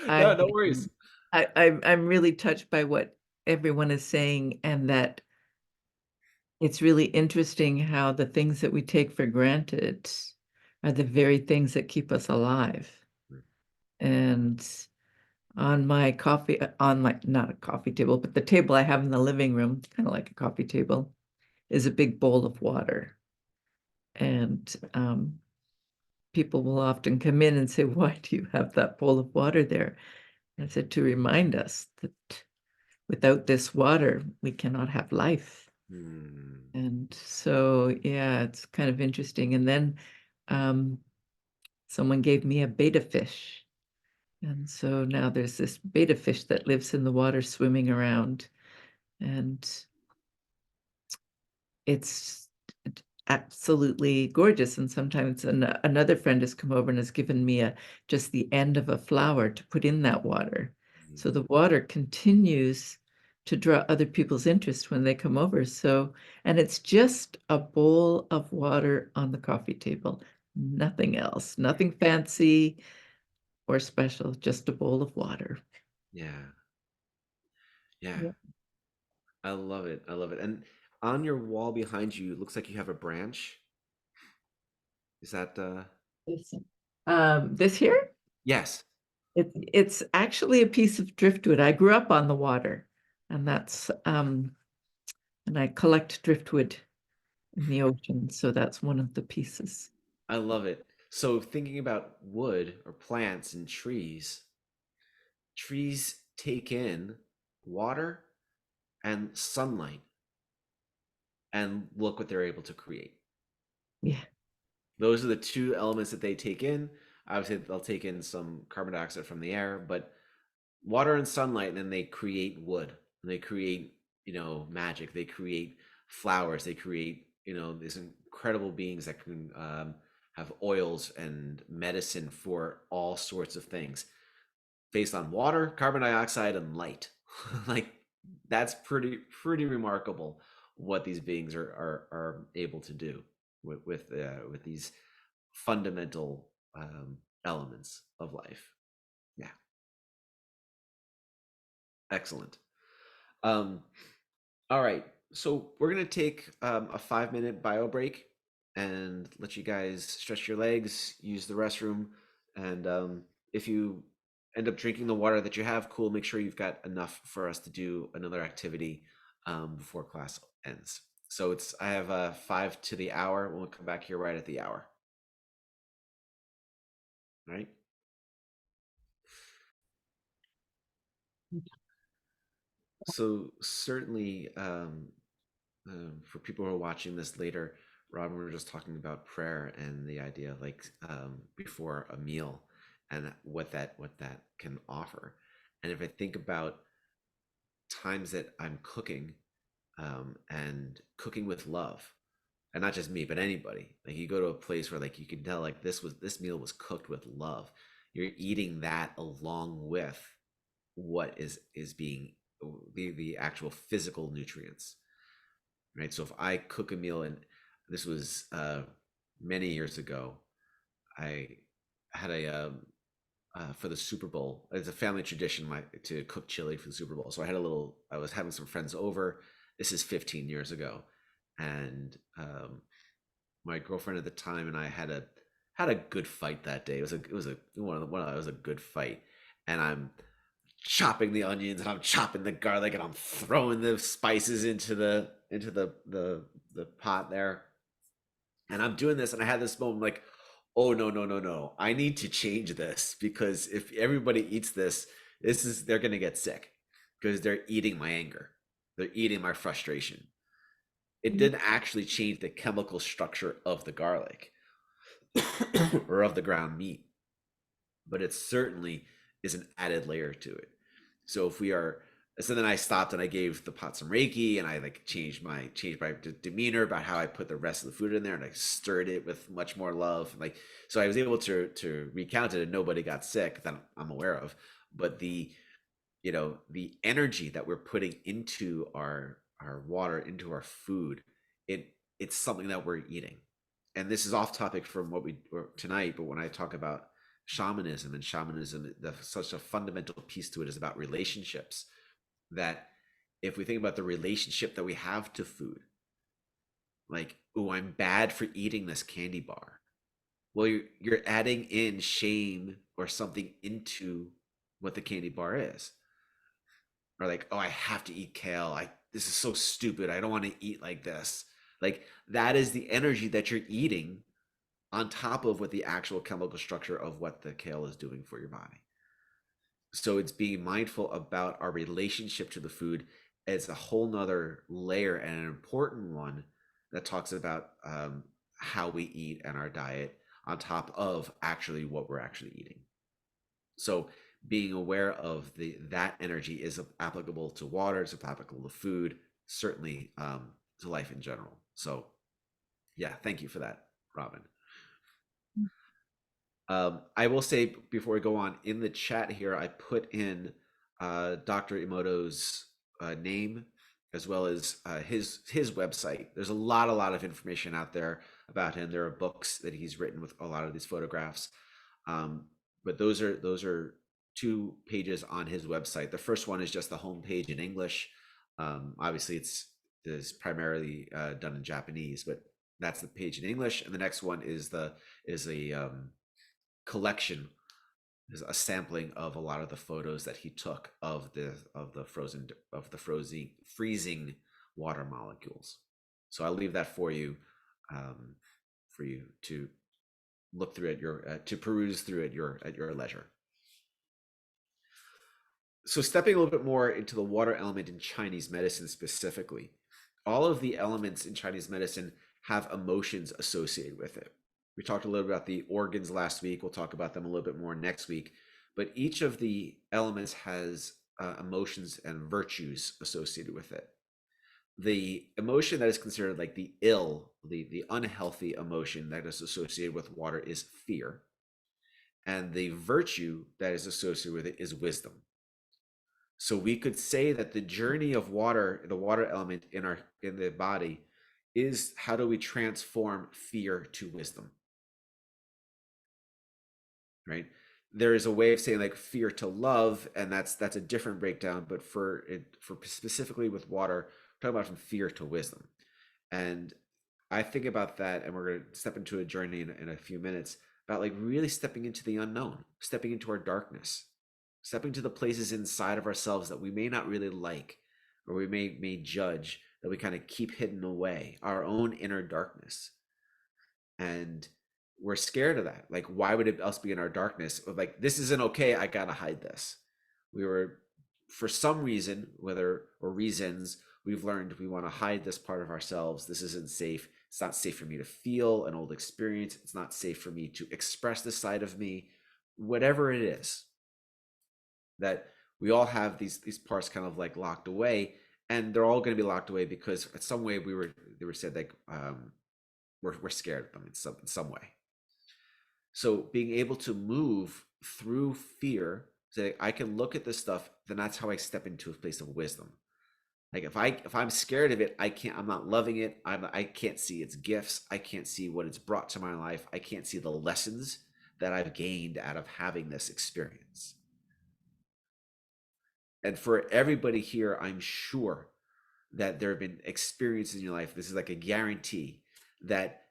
I, No, no worries. I'm really touched by what everyone is saying, and that it's really interesting how the things that we take for granted are the very things that keep us alive. And on my coffee, on my, not a coffee table, but the table I have in the living room, kind of like a coffee table, is a big bowl of water. And people will often come in and say, "Why do you have that bowl of water there?" And I said, to remind us that without this water, we cannot have life. Hmm. And so, yeah, it's kind of interesting. And then someone gave me a betta fish. And so now there's this betta fish that lives in the water swimming around. And it's absolutely gorgeous. And sometimes another friend has come over and has given me just the end of a flower to put in that water. So the water continues to draw other people's interest when they come over. So, and it's just a bowl of water on the coffee table, nothing else, nothing fancy or special, just a bowl of water. Yeah. Yeah. Yeah. I love it. I love it. And on your wall behind you, it looks like you have a branch. Is that This here? yes. It's actually a piece of driftwood. I grew up on the water, and that's and I collect driftwood in the ocean, so that's one of the pieces. I love it. So thinking about wood or plants and trees take in water and sunlight and look what they're able to create. Yeah. Those are the two elements that they take in. Obviously, they'll take in some carbon dioxide from the air, but water and sunlight, and then they create wood. And they create, magic. They create flowers. They create, these incredible beings that can have oils and medicine for all sorts of things based on water, carbon dioxide, and light. Like that's pretty remarkable what these beings are able to do with these fundamental elements of life. Yeah, excellent. All right, so we're gonna take a 5-minute bio break and let you guys stretch your legs, use the restroom, and if you end up drinking the water that you have, cool. Make sure you've got enough for us to do another activity before class ends. So I have 5 to the hour. We'll come back here right at the hour. All right. So certainly, for people who are watching this later, Robin, we were just talking about prayer and the idea of like before a meal and what that can offer. And if I think about times that I'm cooking and cooking with love, and not just me, but anybody, like you go to a place where like you can tell like this meal was cooked with love. You're eating that along with what is being the actual physical nutrients, right? So if I cook a meal, and this was many years ago, I had for the Super Bowl. It's a family tradition to cook chili for the Super Bowl. So I was having some friends over. This is 15 years ago, and my girlfriend at the time and I had a good fight that day. It was a good fight, and I'm chopping the onions and I'm chopping the garlic and I'm throwing the spices into the pot there, and I'm doing this, and I had this moment like, oh no, I need to change this, because if everybody eats this, they're gonna get sick because they're eating my anger, they're eating my frustration. It didn't actually change the chemical structure of the garlic or of the ground meat, but it certainly is an added layer to it. So then I stopped and I gave the pot some Reiki, and I like changed my demeanor about how I put the rest of the food in there, and I stirred it with much more love. Like, so I was able to recount it, and nobody got sick that I'm aware of. But the energy that we're putting into our water, into our food, it's something that we're eating. And this is off topic from what we were tonight, but when I talk about shamanism, such a fundamental piece to it is about relationships, that if we think about the relationship that we have to food, like, oh, I'm bad for eating this candy bar. Well, you're adding in shame or something into what the candy bar is. Or like, oh, I have to eat kale. This is so stupid. I don't want to eat like this. Like, that is the energy that you're eating on top of what the actual chemical structure of what the kale is doing for your body. So it's being mindful about our relationship to the food as a whole nother layer, and an important one that talks about how we eat and our diet on top of actually what we're actually eating. So being aware of that energy is applicable to water, it's applicable to food, certainly to life in general. So yeah, thank you for that, Robin. I will say before we go on, in the chat here, I put in Dr. Emoto's name, as well as his website. There's a lot of information out there about him. There are books that he's written with a lot of these photographs, but those are 2 pages on his website. The first one is just the homepage in English. Obviously, it's primarily done in Japanese, but that's the page in English. And the next one is a collection, is a sampling of a lot of the photos that he took of the freezing water molecules. So I'll leave that for you to look through to peruse through at your leisure. So stepping a little bit more into the water element in Chinese medicine specifically, all of the elements in Chinese medicine have emotions associated with it. We talked a little about the organs last week. We'll talk about them a little bit more next week. But each of the elements has emotions and virtues associated with it. The emotion that is considered like the ill, the unhealthy emotion that is associated with water is fear. And the virtue that is associated with it is wisdom. So we could say that the journey of water, the water element in the body, is how do we transform fear to wisdom? Right? There is a way of saying like fear to love, and that's a different breakdown. But for specifically with water, we're talking about from fear to wisdom. And I think about that, and we're going to step into a journey in a few minutes about like really stepping into the unknown, stepping into our darkness, stepping to the places inside of ourselves that we may not really like, or we may judge, that we kind of keep hidden away, our own inner darkness. And we're scared of that. Like, why would it else be in our darkness? Like, this isn't okay, I gotta hide this. We were, for some reason, reasons, we've learned we want to hide this part of ourselves. This isn't safe. It's not safe for me to feel an old experience. It's not safe for me to express this side of me. Whatever it is, that we all have these parts kind of like locked away, and they're all going to be locked away because in some way they were said like we're scared of them in some way. So being able to move through fear, say I can look at this stuff, then that's how I step into a place of wisdom. Like if I'm scared of it, I'm not loving it. I can't see its gifts. I can't see what it's brought to my life. I can't see the lessons that I've gained out of having this experience. And for everybody here, I'm sure that there have been experiences in your life. This is like a guarantee that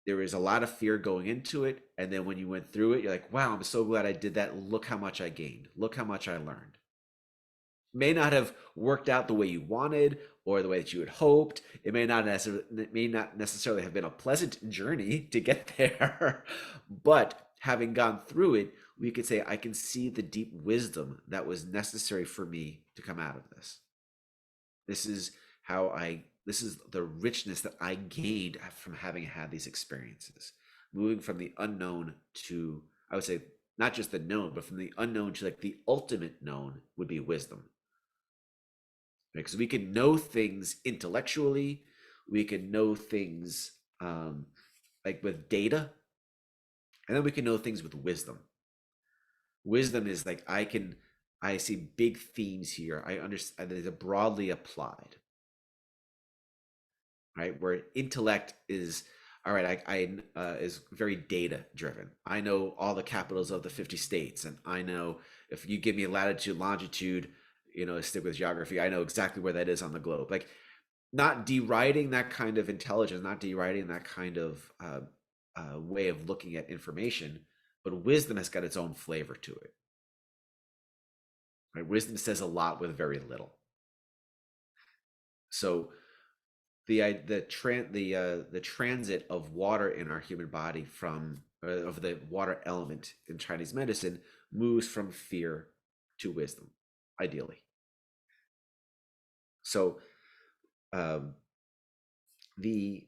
there is a lot of fear going into it. And then when you went through it, you're like, wow, I'm so glad I did that. Look how much I gained. Look how much I learned. May not have worked out the way you wanted or the way that you had hoped. It may not necessarily have been a pleasant journey to get there. But having gone through it, we could say, I can see the deep wisdom that was necessary for me to come out of this. This is the richness that I gained from having had these experiences. Moving from the unknown to, I would say, not just the known, but from the unknown to like the ultimate known would be wisdom. Because we can know things intellectually, we can know things like with data, and then we can know things with wisdom. Wisdom is like I see big themes here. I understand that they're broadly applied, right? Where intellect is all right. Is very data driven. I know all the capitals of the 50 states, and I know if you give me latitude, longitude, stick with geography, I know exactly where that is on the globe. Like, not deriding that kind of intelligence, not deriding that kind of way of looking at information, but wisdom has got its own flavor to it. Right? Wisdom says a lot with very little. So the transit of water in our human body of the water element in Chinese medicine moves from fear to wisdom, ideally. So the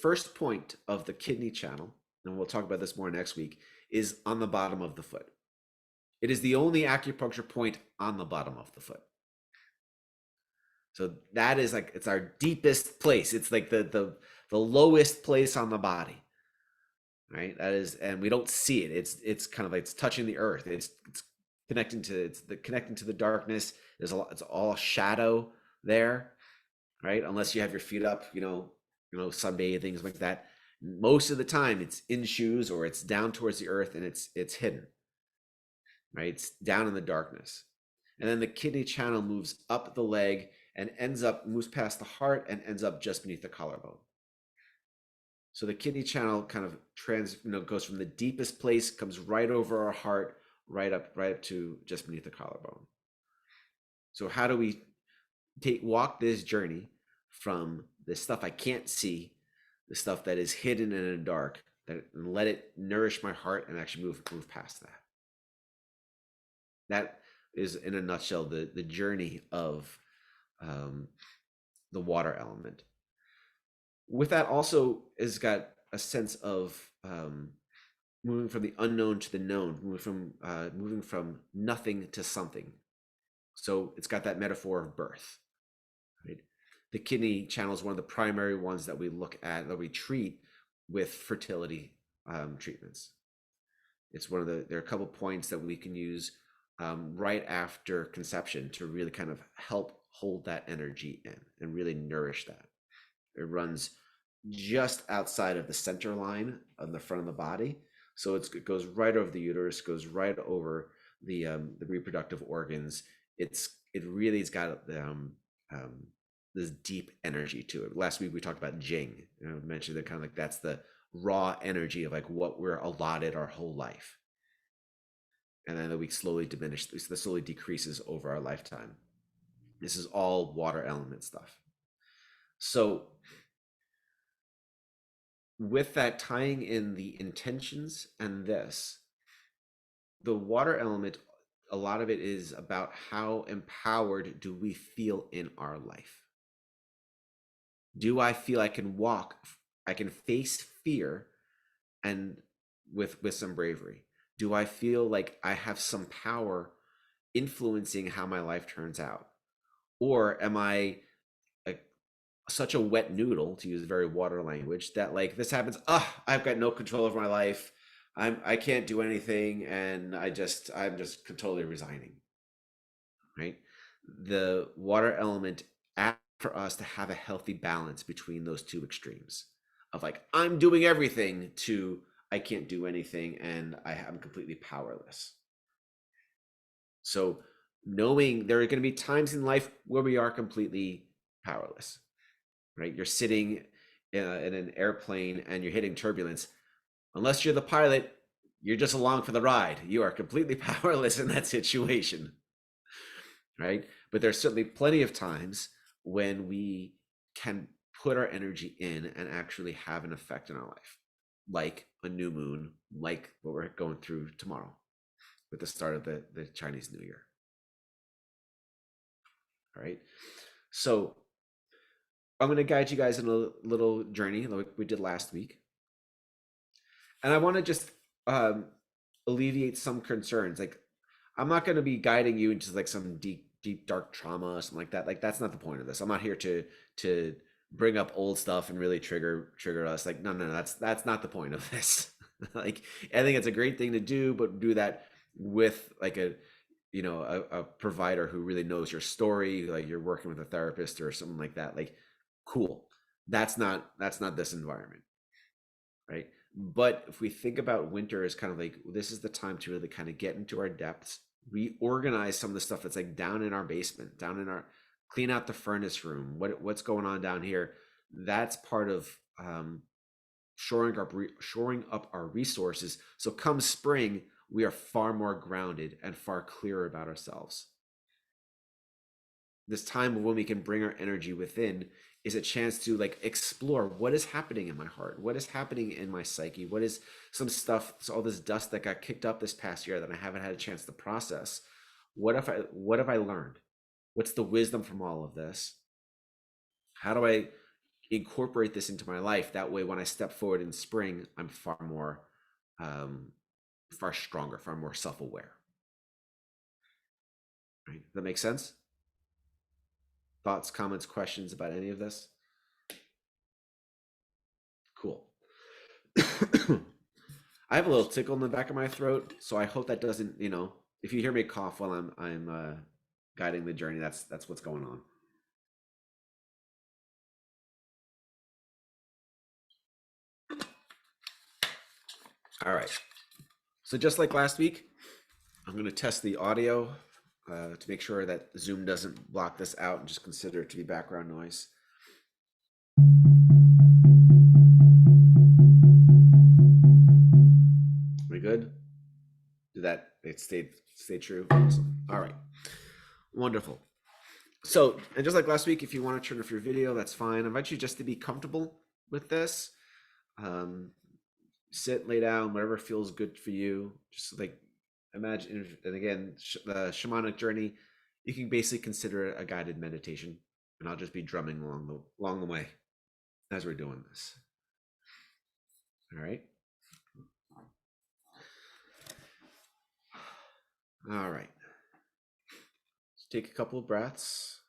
first point of the kidney channel, and we'll talk about this more next week, is on the bottom of the foot. It is the only acupuncture point on the bottom of the foot. So that is like, it's our deepest place. It's like the lowest place on the body, right? That is, and we don't see it. It's kind of like it's touching the earth. It's connecting to the darkness. It's all shadow there, right? Unless you have your feet up, sunbathing, things like that. Most of the time it's in shoes or it's down towards the earth and it's hidden, right? It's down in the darkness. And then the kidney channel moves up the leg and moves past the heart and ends up just beneath the collarbone. So the kidney channel kind of goes from the deepest place, comes right over our heart, right up to just beneath the collarbone. So how do we walk this journey from the stuff I can't see, the stuff that is hidden in the dark, and let it nourish my heart and actually move past that? That is, in a nutshell, the journey of the water element. With that also has got a sense of moving from the unknown to the known, moving from nothing to something. So it's got that metaphor of birth, right? The kidney channel is one of the primary ones that we look at, that we treat with fertility treatments. It's one of there are a couple points that we can use right after conception to really kind of help hold that energy in and really nourish that. It runs just outside of the center line on the front of the body. So it goes right over the uterus, goes right over the reproductive organs. It really has got this deep energy to it. Last week we talked about Jing. I mentioned that kind of like that's the raw energy of like what we're allotted our whole life. And then the week slowly diminishes, this slowly decreases over our lifetime. This is all water element stuff. So with that tying in the intentions and this, the water element, a lot of it is about how empowered do we feel in our life? Do I feel I can face fear and with some bravery? Do I feel like I have some power influencing how my life turns out? Or am I such a wet noodle, to use very water language, that like this happens, I've got no control over my life, I can't do anything, and I'm just totally resigning, right? The water element asks for us to have a healthy balance between those two extremes of like I'm doing everything to I can't do anything and I'm completely powerless. So knowing there are going to be times in life where we are completely powerless, right? You're sitting in an airplane and you're hitting turbulence. Unless you're the pilot, you're just along for the ride. You are completely powerless in that situation, right? But there's certainly plenty of times when we can put our energy in and actually have an effect in our life, like a new moon, like what we're going through tomorrow with the start of the Chinese New Year. All right. So I'm going to guide you guys in a little journey like we did last week. And I want to just alleviate some concerns. Like, I'm not going to be guiding you into like some deep, dark trauma or something like that. Like, that's not the point of this. I'm not here to bring up old stuff and really trigger us. Like, no, that's not the point of this. Like, I think it's a great thing to do, but do that with like a provider who really knows your story, like you're working with a therapist or something like that. Like, cool. That's not this environment, right? But if we think about winter as kind of like, this is the time to really kind of get into our depths, reorganize some of the stuff that's like down in our basement, clean out the furnace room, what's going on down here. That's part of shoring up our resources. So come spring, we are far more grounded and far clearer about ourselves. This time when we can bring our energy within is a chance to like explore what is happening in my heart, what is happening in my psyche, what is some stuff, all this dust that got kicked up this past year that I haven't had a chance to process. What have I learned? What's the wisdom from all of this? How do I incorporate this into my life? That way, when I step forward in spring, I'm far more, far stronger, far more self-aware. Right? Does that make sense? Thoughts, comments, questions about any of this? Cool. I have a little tickle in the back of my throat, so I hope that doesn't, if you hear me cough while I'm guiding the journey, that's what's going on. All right. So just like last week, I'm going to test the audio to make sure that Zoom doesn't block this out and just consider it to be background noise. We good? Did that, it stayed true? Awesome. All right. Wonderful. So, and just like last week, if you want to turn off your video, that's fine. I invite you just to be comfortable with this. Sit, lay down, whatever feels good for you. Just like imagine, and again, the shamanic journey, you can basically consider it a guided meditation, and I'll just be drumming along the way as we're doing this. All right. All right. Let's take a couple of breaths.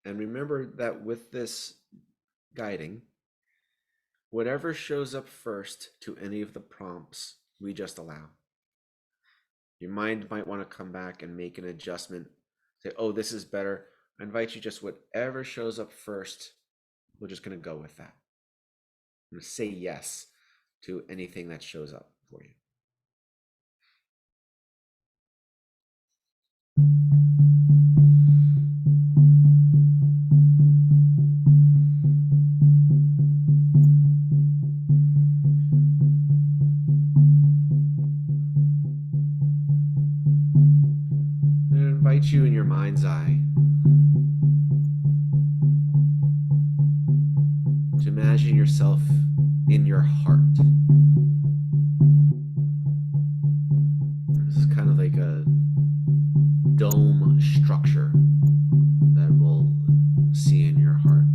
And remember that with this guiding, whatever shows up first to any of the prompts, we just allow. Your mind might want to come back and make an adjustment, say, oh, this is better. I invite you, just whatever shows up first, we're just going to go with that. I'm going to say yes to anything that shows up for you. I invite you in your mind's eye to imagine yourself in your heart. This is kind of like a dome structure that we'll see in your heart.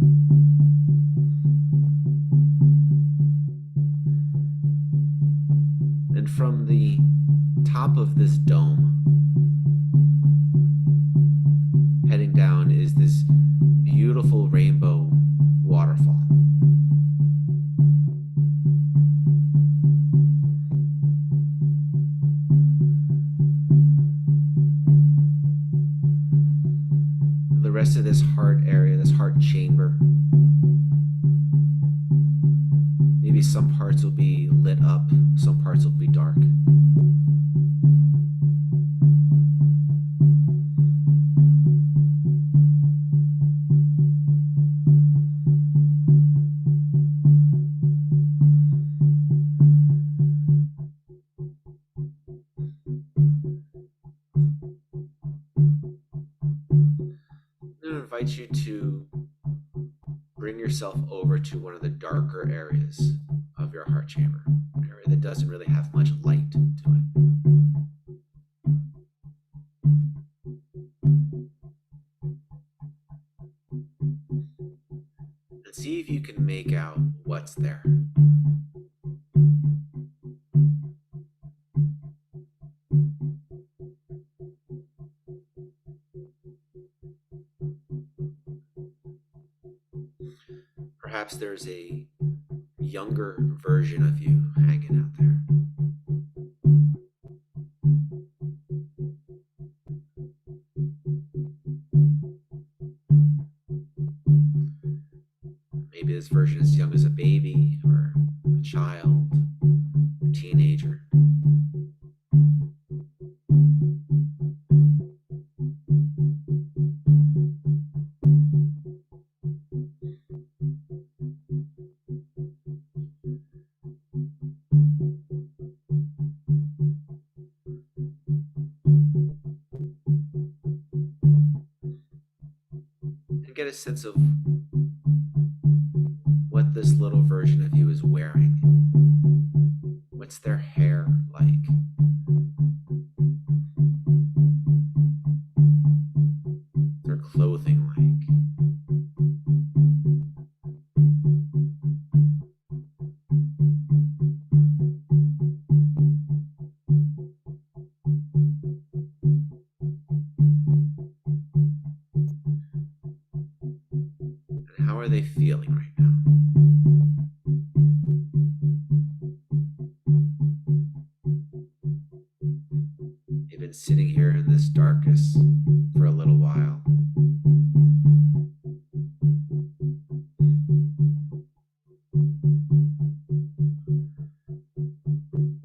And from the top of this dome, heading down is this beautiful rainbow waterfall. The rest of this heart area, this heart chamber, maybe some parts will be lit up, some parts will be dark. I'm going to invite you to bring yourself over to one of the darker areas of your heart chamber, an area that doesn't really have much light to it. And see if you can make out what's there. Perhaps there's a younger version of you hanging out there. Maybe this version is young as a baby or a child, a teenager. And get a sense of what this little version of you is wearing. What's their hair like? Their clothing like? And how are they feeling right now? They've been sitting here in this darkness for a little while.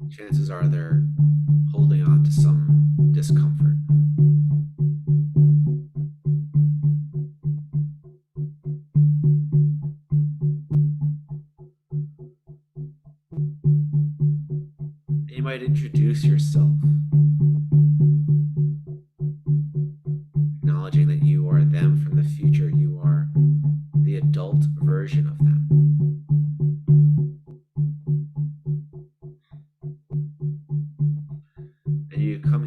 Chances are they're holding on to some discomfort. You might introduce yourself, acknowledging that you are them from the future. You are the adult version of them. And you come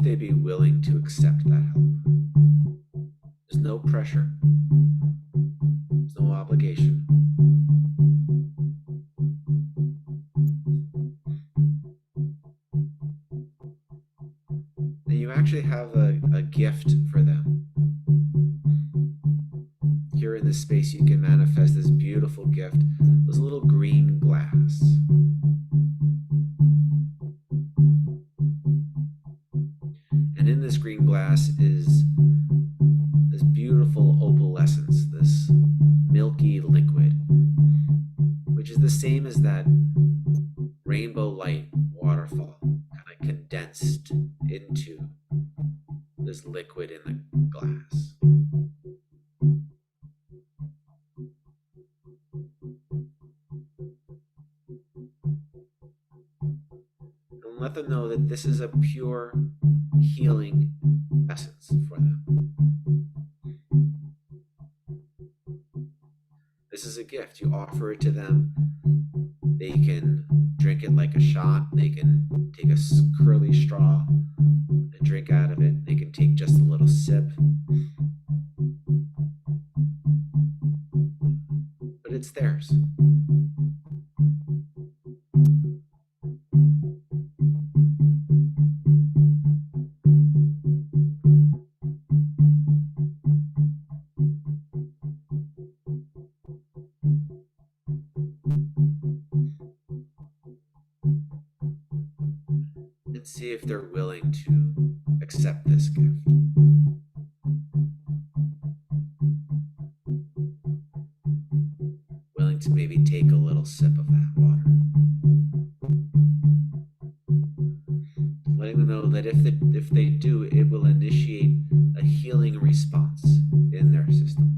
they be willing to accept that help. There's no pressure, there's no obligation. And you actually have a gift for them. Here in this space, you can manifest this beautiful gift. This little green glass. And in this green glass is this beautiful opalescence, this milky liquid, which is the same as that rainbow light waterfall, kind of condensed into this liquid in the glass. And let them know that this is a pure healing essence for them. This is a gift. You offer it to them. They can drink it like a shot. They can take a curly straw and drink out of it. They can take just a little sip. But it's theirs. And see if they're willing to accept this gift. Willing to maybe take a little sip of that water. Letting them know that if they do, it will initiate a healing response in their system.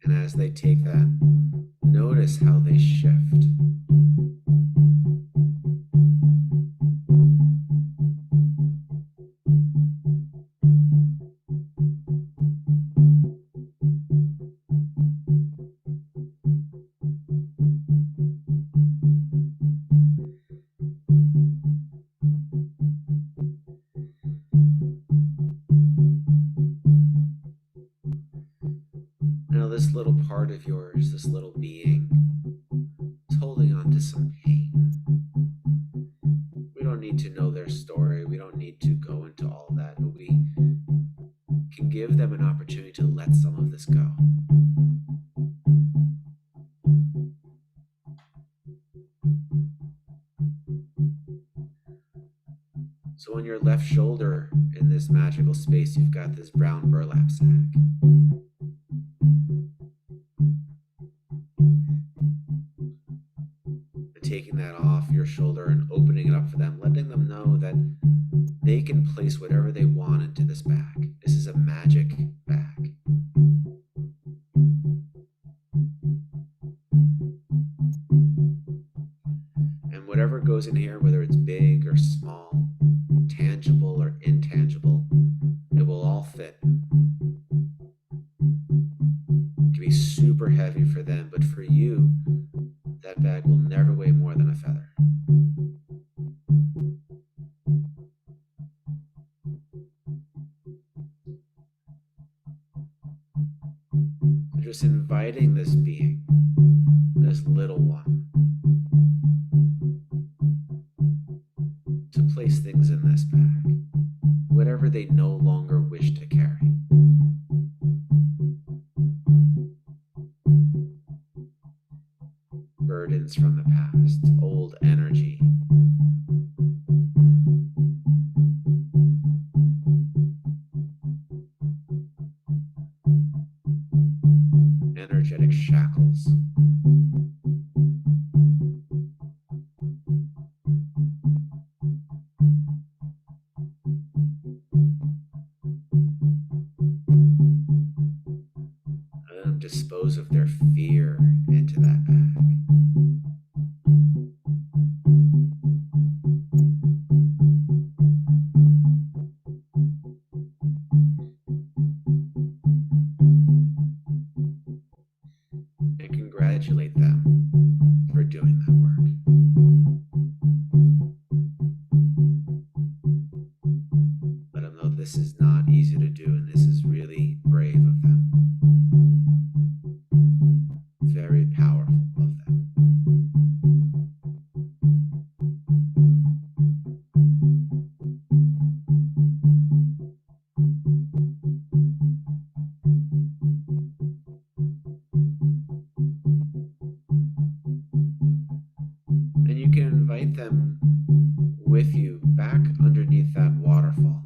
And as they take that, notice how they shift. Now this little part of yours, this little being, is holding on to some pain. We don't need to know their story. We don't need to go into all that, but we can give them an opportunity to let some of this go. So on your left shoulder in this magical space, you've got this brown burlap sack. Taking that off your shoulder and opening it up for them, letting them know that they can place whatever they want into this bag. This is a magic bag. And whatever goes in here, whether it's big or small, tangible or intangible, it will all fit. It can be super heavy for them, but for you, that bag will never weigh more than a feather. So just inviting this being, this little one, to place things in this bag, whatever they no longer wish to carry. Burdens from the past, old energy. Energetic shackles. dispose of their fear into that bag. And congratulate them for doing that work. Let them know this is not easy to do, and this is really brave of them. Very powerful of them. And you can invite them with you back underneath that waterfall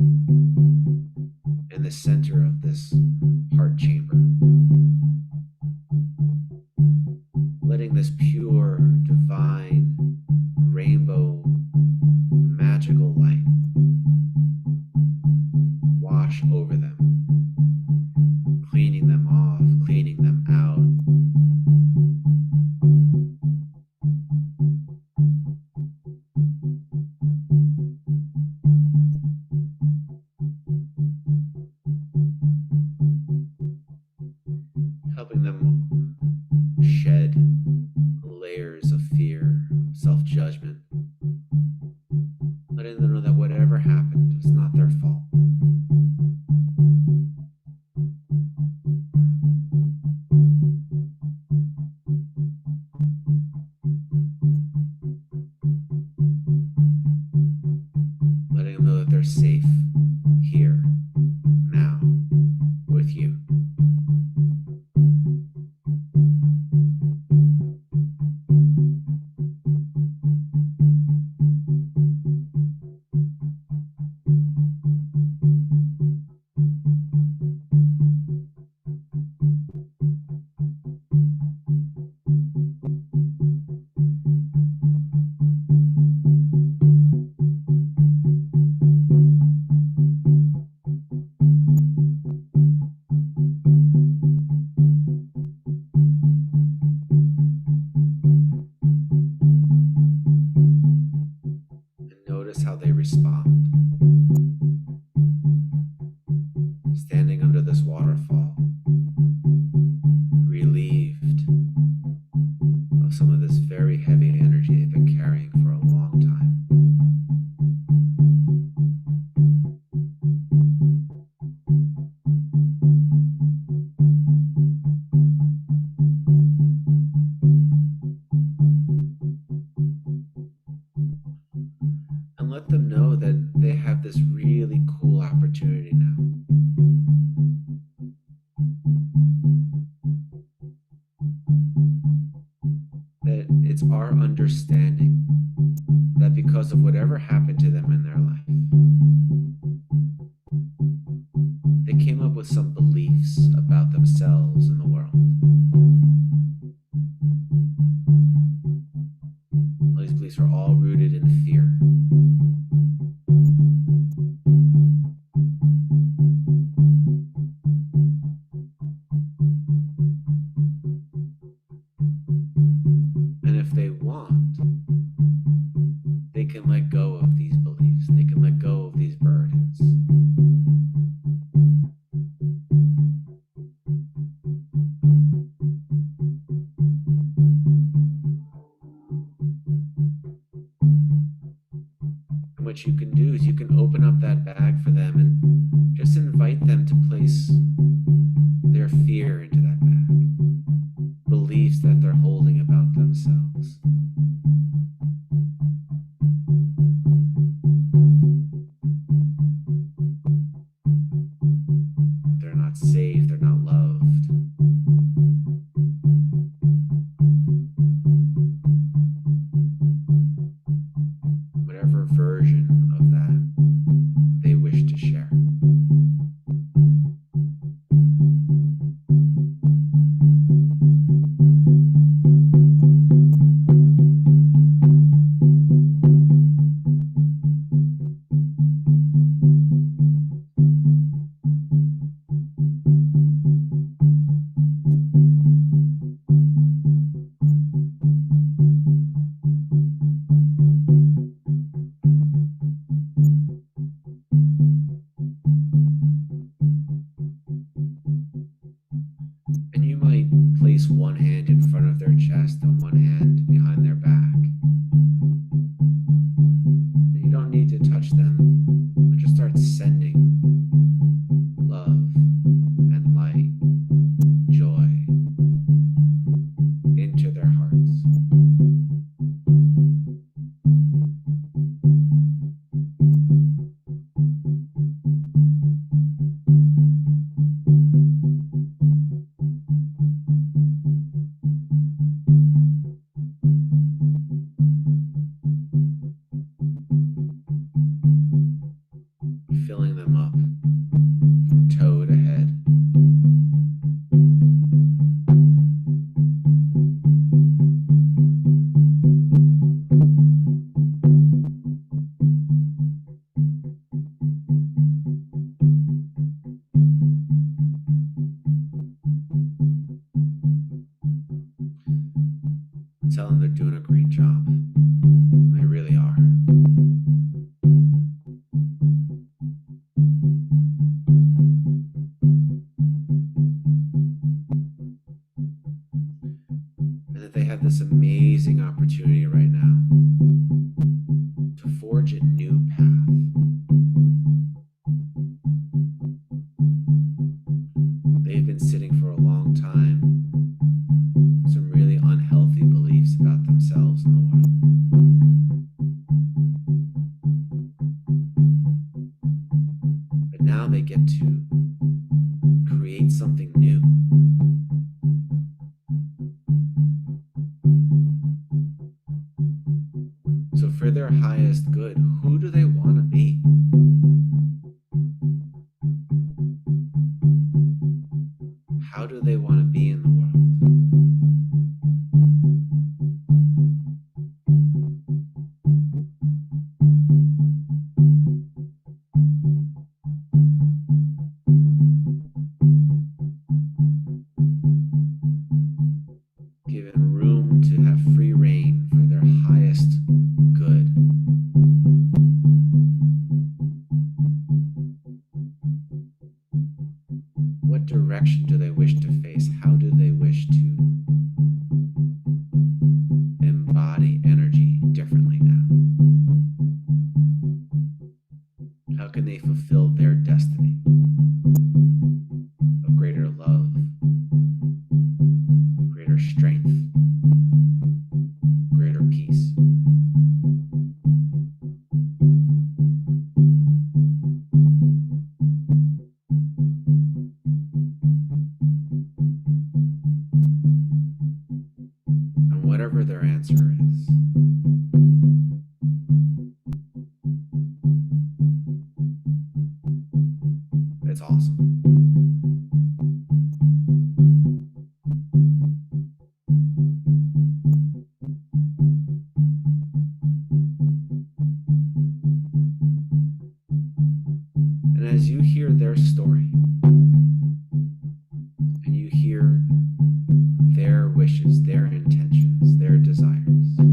in the center of this heart chamber, letting this pure, divine, rainbow, magical light wash over them, cleaning them off, cleaning them out. Helping them shed layers of fear, self-judgment, letting them know that whatever happened was not their fault. Letting them know that they're safe here, now, with you. And notice how they respond. Standing under this waterfall, relieved of some of this very heavy energy they've been carrying for a long time. And let them know that they have this really cool opportunity now. That it's our understanding that because of whatever happened to them in their life, they came up with some beliefs about themselves and the world. These beliefs are all rooted in fear. And if they want, they can let go of these beliefs. They can let go of these burdens. And what you can do is you can open up that bag for them and just invite them to place their fear into that bag. Beliefs that they're holding about themselves. They're not safe, they're not loved. Whatever version of that they wish to share. place one hand in front of their chest and one hand behind their back. You don't need to touch them, but just start sending love and light, joy into their hearts. Filling them up from toe to head. Tell them they're doing a great job. They really are. And that they have this amazing opportunity right now to forge a new path. They've been sitting for a long time, some really unhealthy beliefs about themselves and the world. But now they get to create something new. So for their highest good, who do they want to be? How do they want to be in the world? Given room to have free reign for their highest good. What direction do they wish to face? How do they wish to embody energy differently now? How can they fulfill their destiny of greater love, greater strength, greater peace? And whatever their answer is, it's awesome. And as you hear their story, and you hear their wishes, their intentions, their desires, I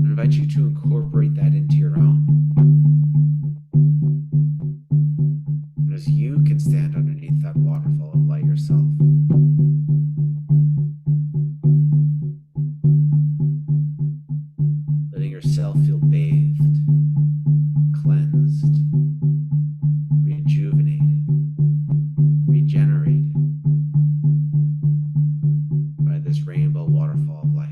invite you to incorporate that into your own. As you can stand underneath that waterfall of light yourself. Letting yourself feel bathed, cleansed, rejuvenated, regenerated by this rainbow waterfall of light.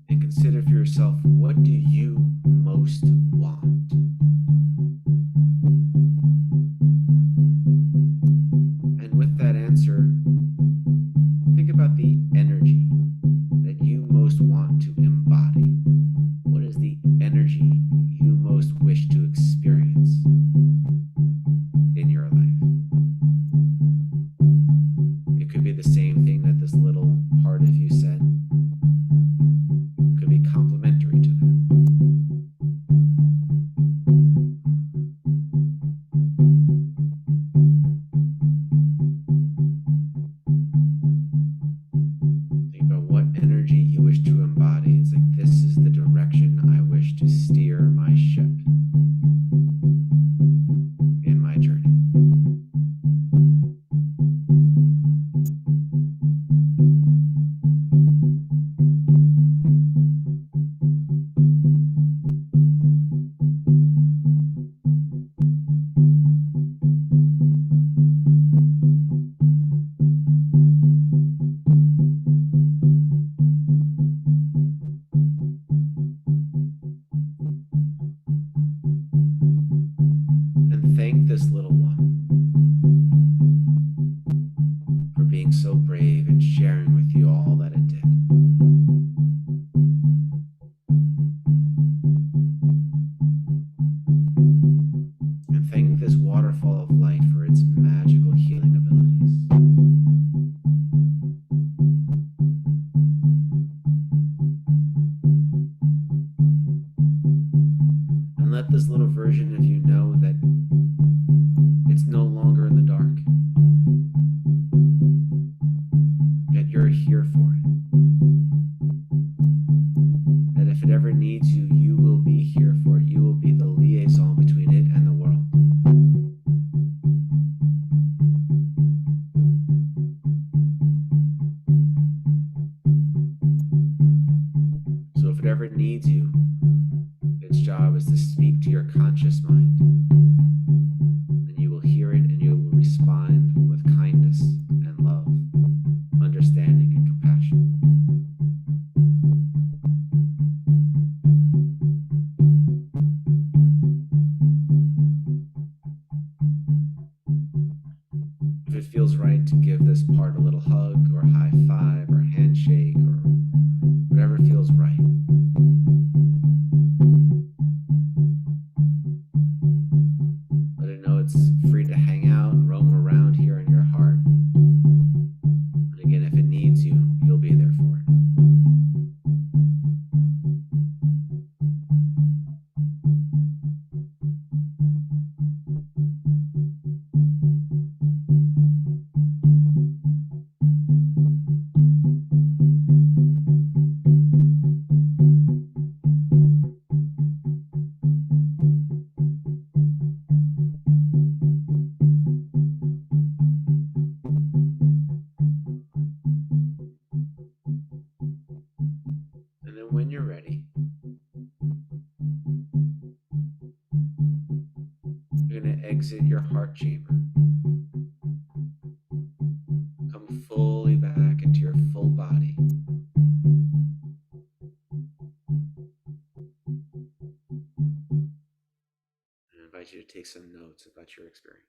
And consider for yourself, what do you most want? And with that answer, think about the energy that you most want to embody. What is the energy you most wish to experience in your life? It could be the same thing being so brave and sharing with you all that it did. And thank this waterfall of light for its magical healing abilities. And let this little version of you know that it's no longer in the dark. That you're here for it. That if it ever needs you, you will be here for it. You will be the liaison between it and the world. So if it ever needs you, its job is to speak to your conscious mind. And you will hear it and you will respond with kindness and love, understanding and compassion. If it feels right to give this part a little hug or high five or handshake or whatever feels right. Let it know it's free to hang out and roam around here in your heart. And again, if it needs you, you'll be there for it. And then when you're ready, you're going to exit your heart chamber. Come fully back into your full body. And I invite you to take some notes about your experience.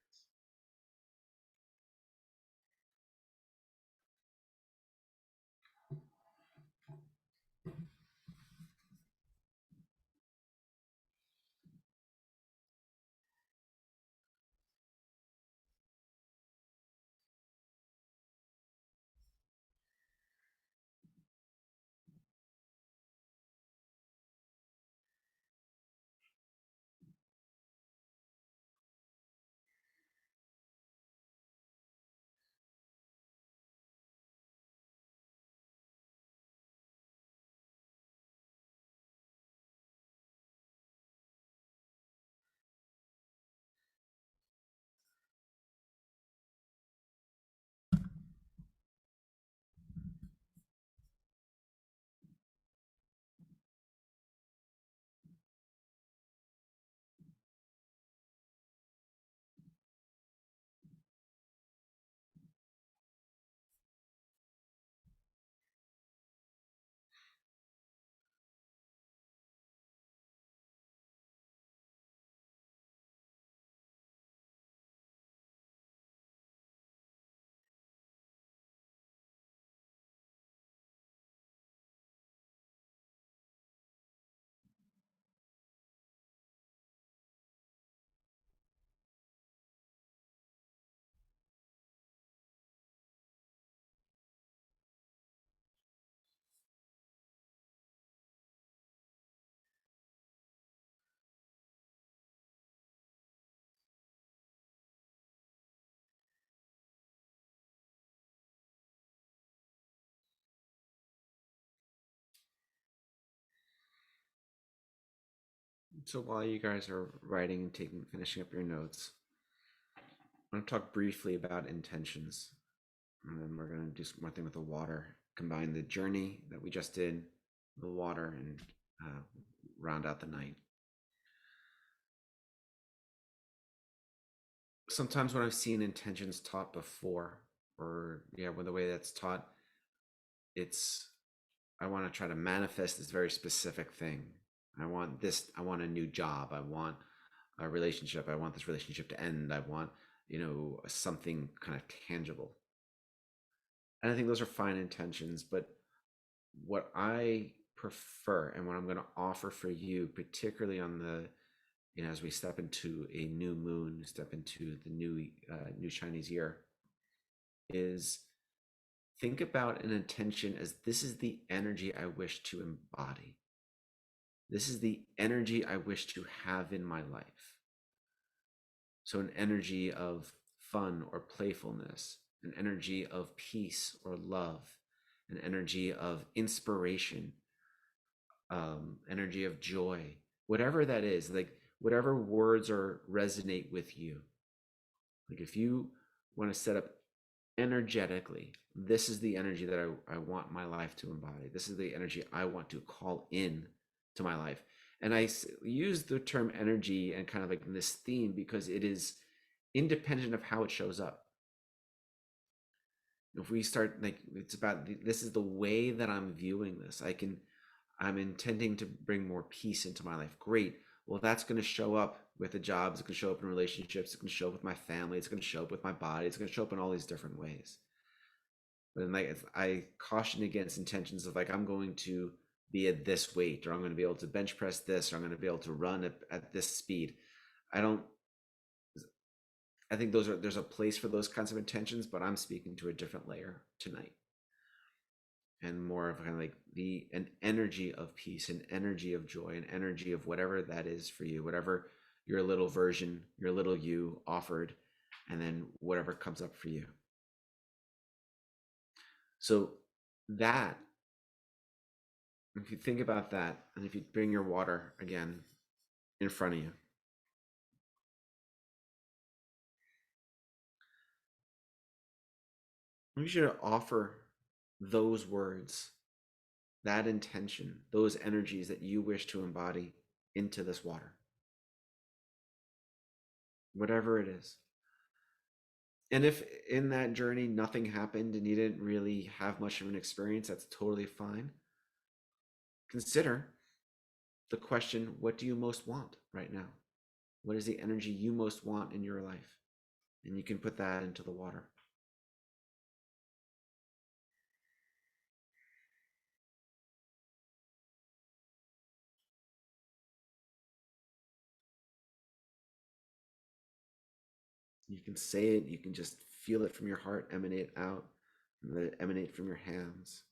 So while you guys are writing and finishing up your notes, I'm going to talk briefly about intentions. And then we're going to do some more thing with the water. Combine the journey that we just did, the water, and round out the night. Sometimes when I've seen intentions taught before, or when the way that's taught, I want to try to manifest this very specific thing. I want a new job. I want a relationship. I want this relationship to end. I want, something kind of tangible. And I think those are fine intentions, but what I prefer and what I'm going to offer for you, particularly on the, as we step into a new moon, step into the new Chinese year, is think about an intention as this is the energy I wish to embody. This is the energy I wish to have in my life. So an energy of fun or playfulness, an energy of peace or love, an energy of inspiration, energy of joy, whatever that is, like whatever words resonate with you. Like if you want to set up energetically, this is the energy that I want my life to embody. This is the energy I want to call in to my life. And I use the term energy and kind of like this theme because it is independent of how it shows up. If we start like, it's about, this is the way that I'm viewing this. I'm intending to bring more peace into my life. Great. Well, that's going to show up with the jobs. It's going to show up in relationships. It's going to show up with my family. It's going to show up with my body. It's going to show up in all these different ways. But then, like, I caution against intentions of like, I'm going to be at this weight, or I'm going to be able to bench press this, or I'm going to be able to run at this speed. I think there's a place for those kinds of intentions, but I'm speaking to a different layer tonight. And more of kind of like an energy of peace, an energy of joy, an energy of whatever that is for you, whatever your little version, your little you offered, and then whatever comes up for you. So that, if you think about that, and if you bring your water again in front of you, I want you to offer those words, that intention, those energies that you wish to embody into this water. Whatever it is. And if in that journey nothing happened and you didn't really have much of an experience, that's totally fine. Consider the question, what do you most want right now? What is the energy you most want in your life? And you can put that into the water. You can say it, you can just feel it from your heart, emanate out, and let it emanate from your hands.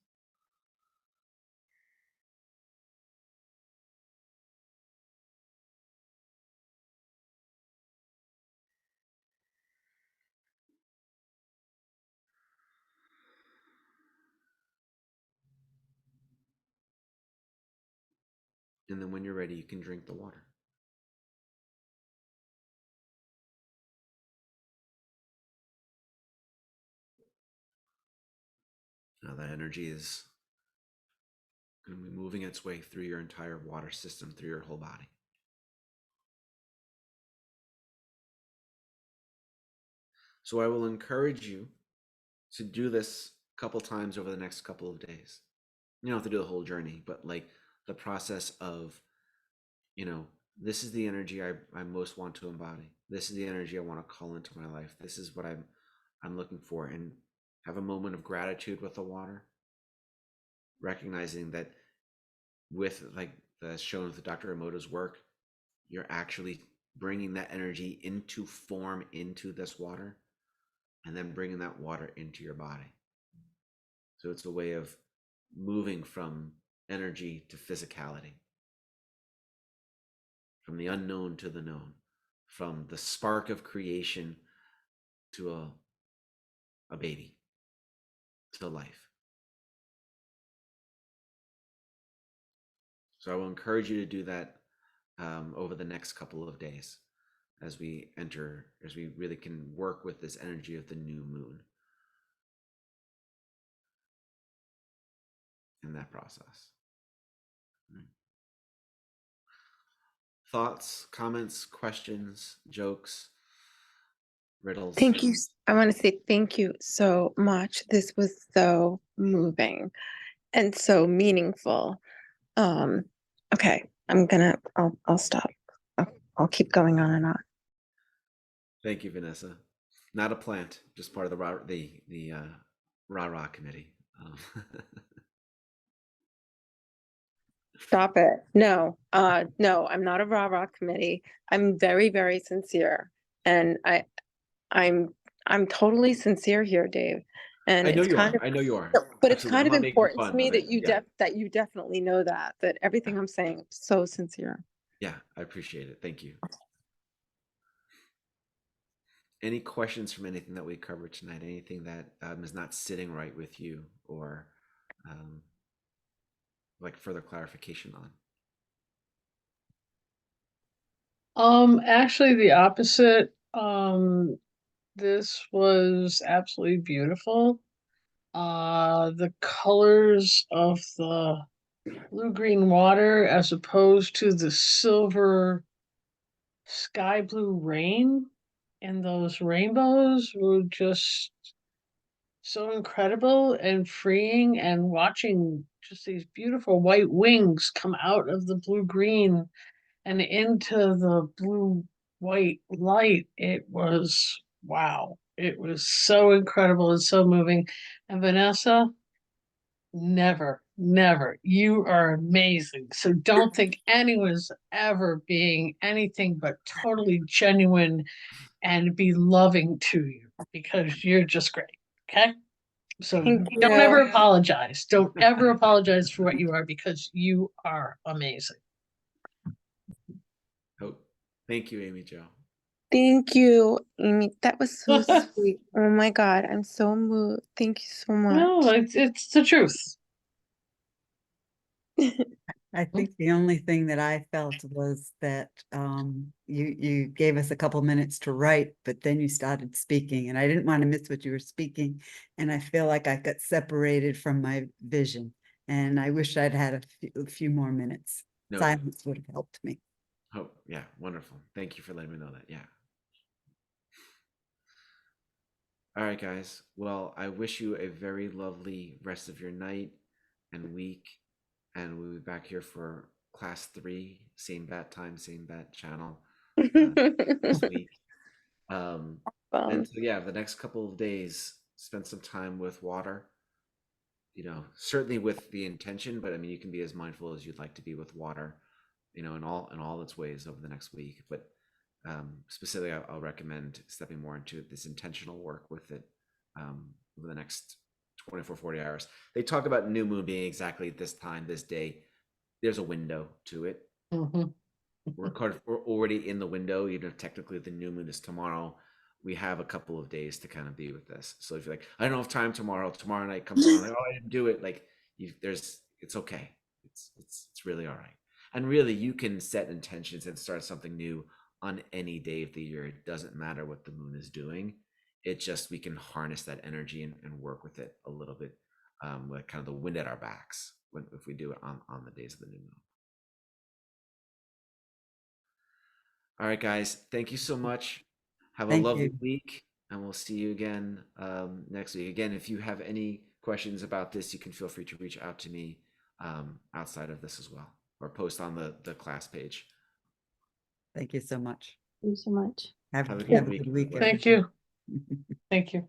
And then when you're ready, you can drink the water. Now that energy is going to be moving its way through your entire water system, through your whole body. So I will encourage you to do this a couple times over the next couple of days. You don't have to do the whole journey, but like the process of, this is the energy I most want to embody. This is the energy I want to call into my life. This is what I'm looking for. And have a moment of gratitude with the water, recognizing that with like the shown with Dr. Emoto's work, you're actually bringing that energy into form into this water, and then bringing that water into your body. So it's a way of moving from energy to physicality, from the unknown to the known, from the spark of creation to a baby, to life. So I will encourage you to do that over the next couple of days as we really can work with this energy of the new moon in that process. Thoughts, comments, questions, jokes, riddles? Thank you. I want to say thank you so much. This was so moving and so meaningful. Okay, I'll stop. I'll keep going on and on. Thank you, Vanessa. Not a plant, just part of the rah committee. Stop it. No, no, I'm not a rah-rah committee. I'm very, very sincere. And I'm totally sincere here, Dave. And I know it's you kind are. of, I know you are. but it's Absolutely. kind I'm of not making important to fun me of it. Yeah. that you definitely know that everything I'm saying is so sincere. Yeah, I appreciate it. Thank you. Any questions from anything that we covered tonight? Anything that is not sitting right with you, or like further clarification on? Actually the opposite. This was absolutely beautiful. The colors of the blue-green water as opposed to the silver sky blue rain and those rainbows were just so incredible and freeing, and watching just these beautiful white wings come out of the blue green and into the blue white light. It was wow. It was so incredible and so moving. And Vanessa, never. You are amazing. So don't think anyone's ever being anything but totally genuine and be loving to you, because you're just great. Okay? So Thank don't ever you. apologize. Don't ever apologize for what you are, because you are amazing. Oh, thank you, Amy Jo. Thank you, Amy. That was so sweet. Oh my God, I'm so moved. Thank you so No, much. it's the truth. I think the only thing that I felt was that you gave us a couple minutes to write, but then you started speaking, and I didn't want to miss what you were speaking, and I feel like I got separated from my vision, and I wish I'd had a few more minutes. No. Silence would have helped me. Oh, yeah, wonderful. Thank you for letting me know that. Yeah. All right, guys. Well, I wish you a very lovely rest of your night and week, and we'll be back here for class 3, same bat time, same bat channel this week. And so yeah, the next couple of days, spend some time with water. Certainly with the intention, but I mean, you can be as mindful as you'd like to be with water, in all its ways over the next week. But specifically, I'll recommend stepping more into this intentional work with it over the next 24, 40 hours. They talk about new moon being exactly this time, this day. There's a window to it. We're already in the window, even if technically the new moon is tomorrow. We have a couple of days to kind of be with this. So if you're like, I don't have time tomorrow night comes around, like, oh, I didn't do it. Like, it's okay. It's really all right. And really, you can set intentions and start something new on any day of the year. It doesn't matter what the moon is doing. It just, we can harness that energy and work with it a little bit, with kind of the wind at our backs if we do it on the days of the new moon. All right, guys. Thank you so much. Have a lovely week, and we'll see you again next week. Again, if you have any questions about this, you can feel free to reach out to me outside of this as well, or post on the class page. Thank you so much. Thank you so much. Have Have a a good good week, week. everybody. Thank you. Thank you.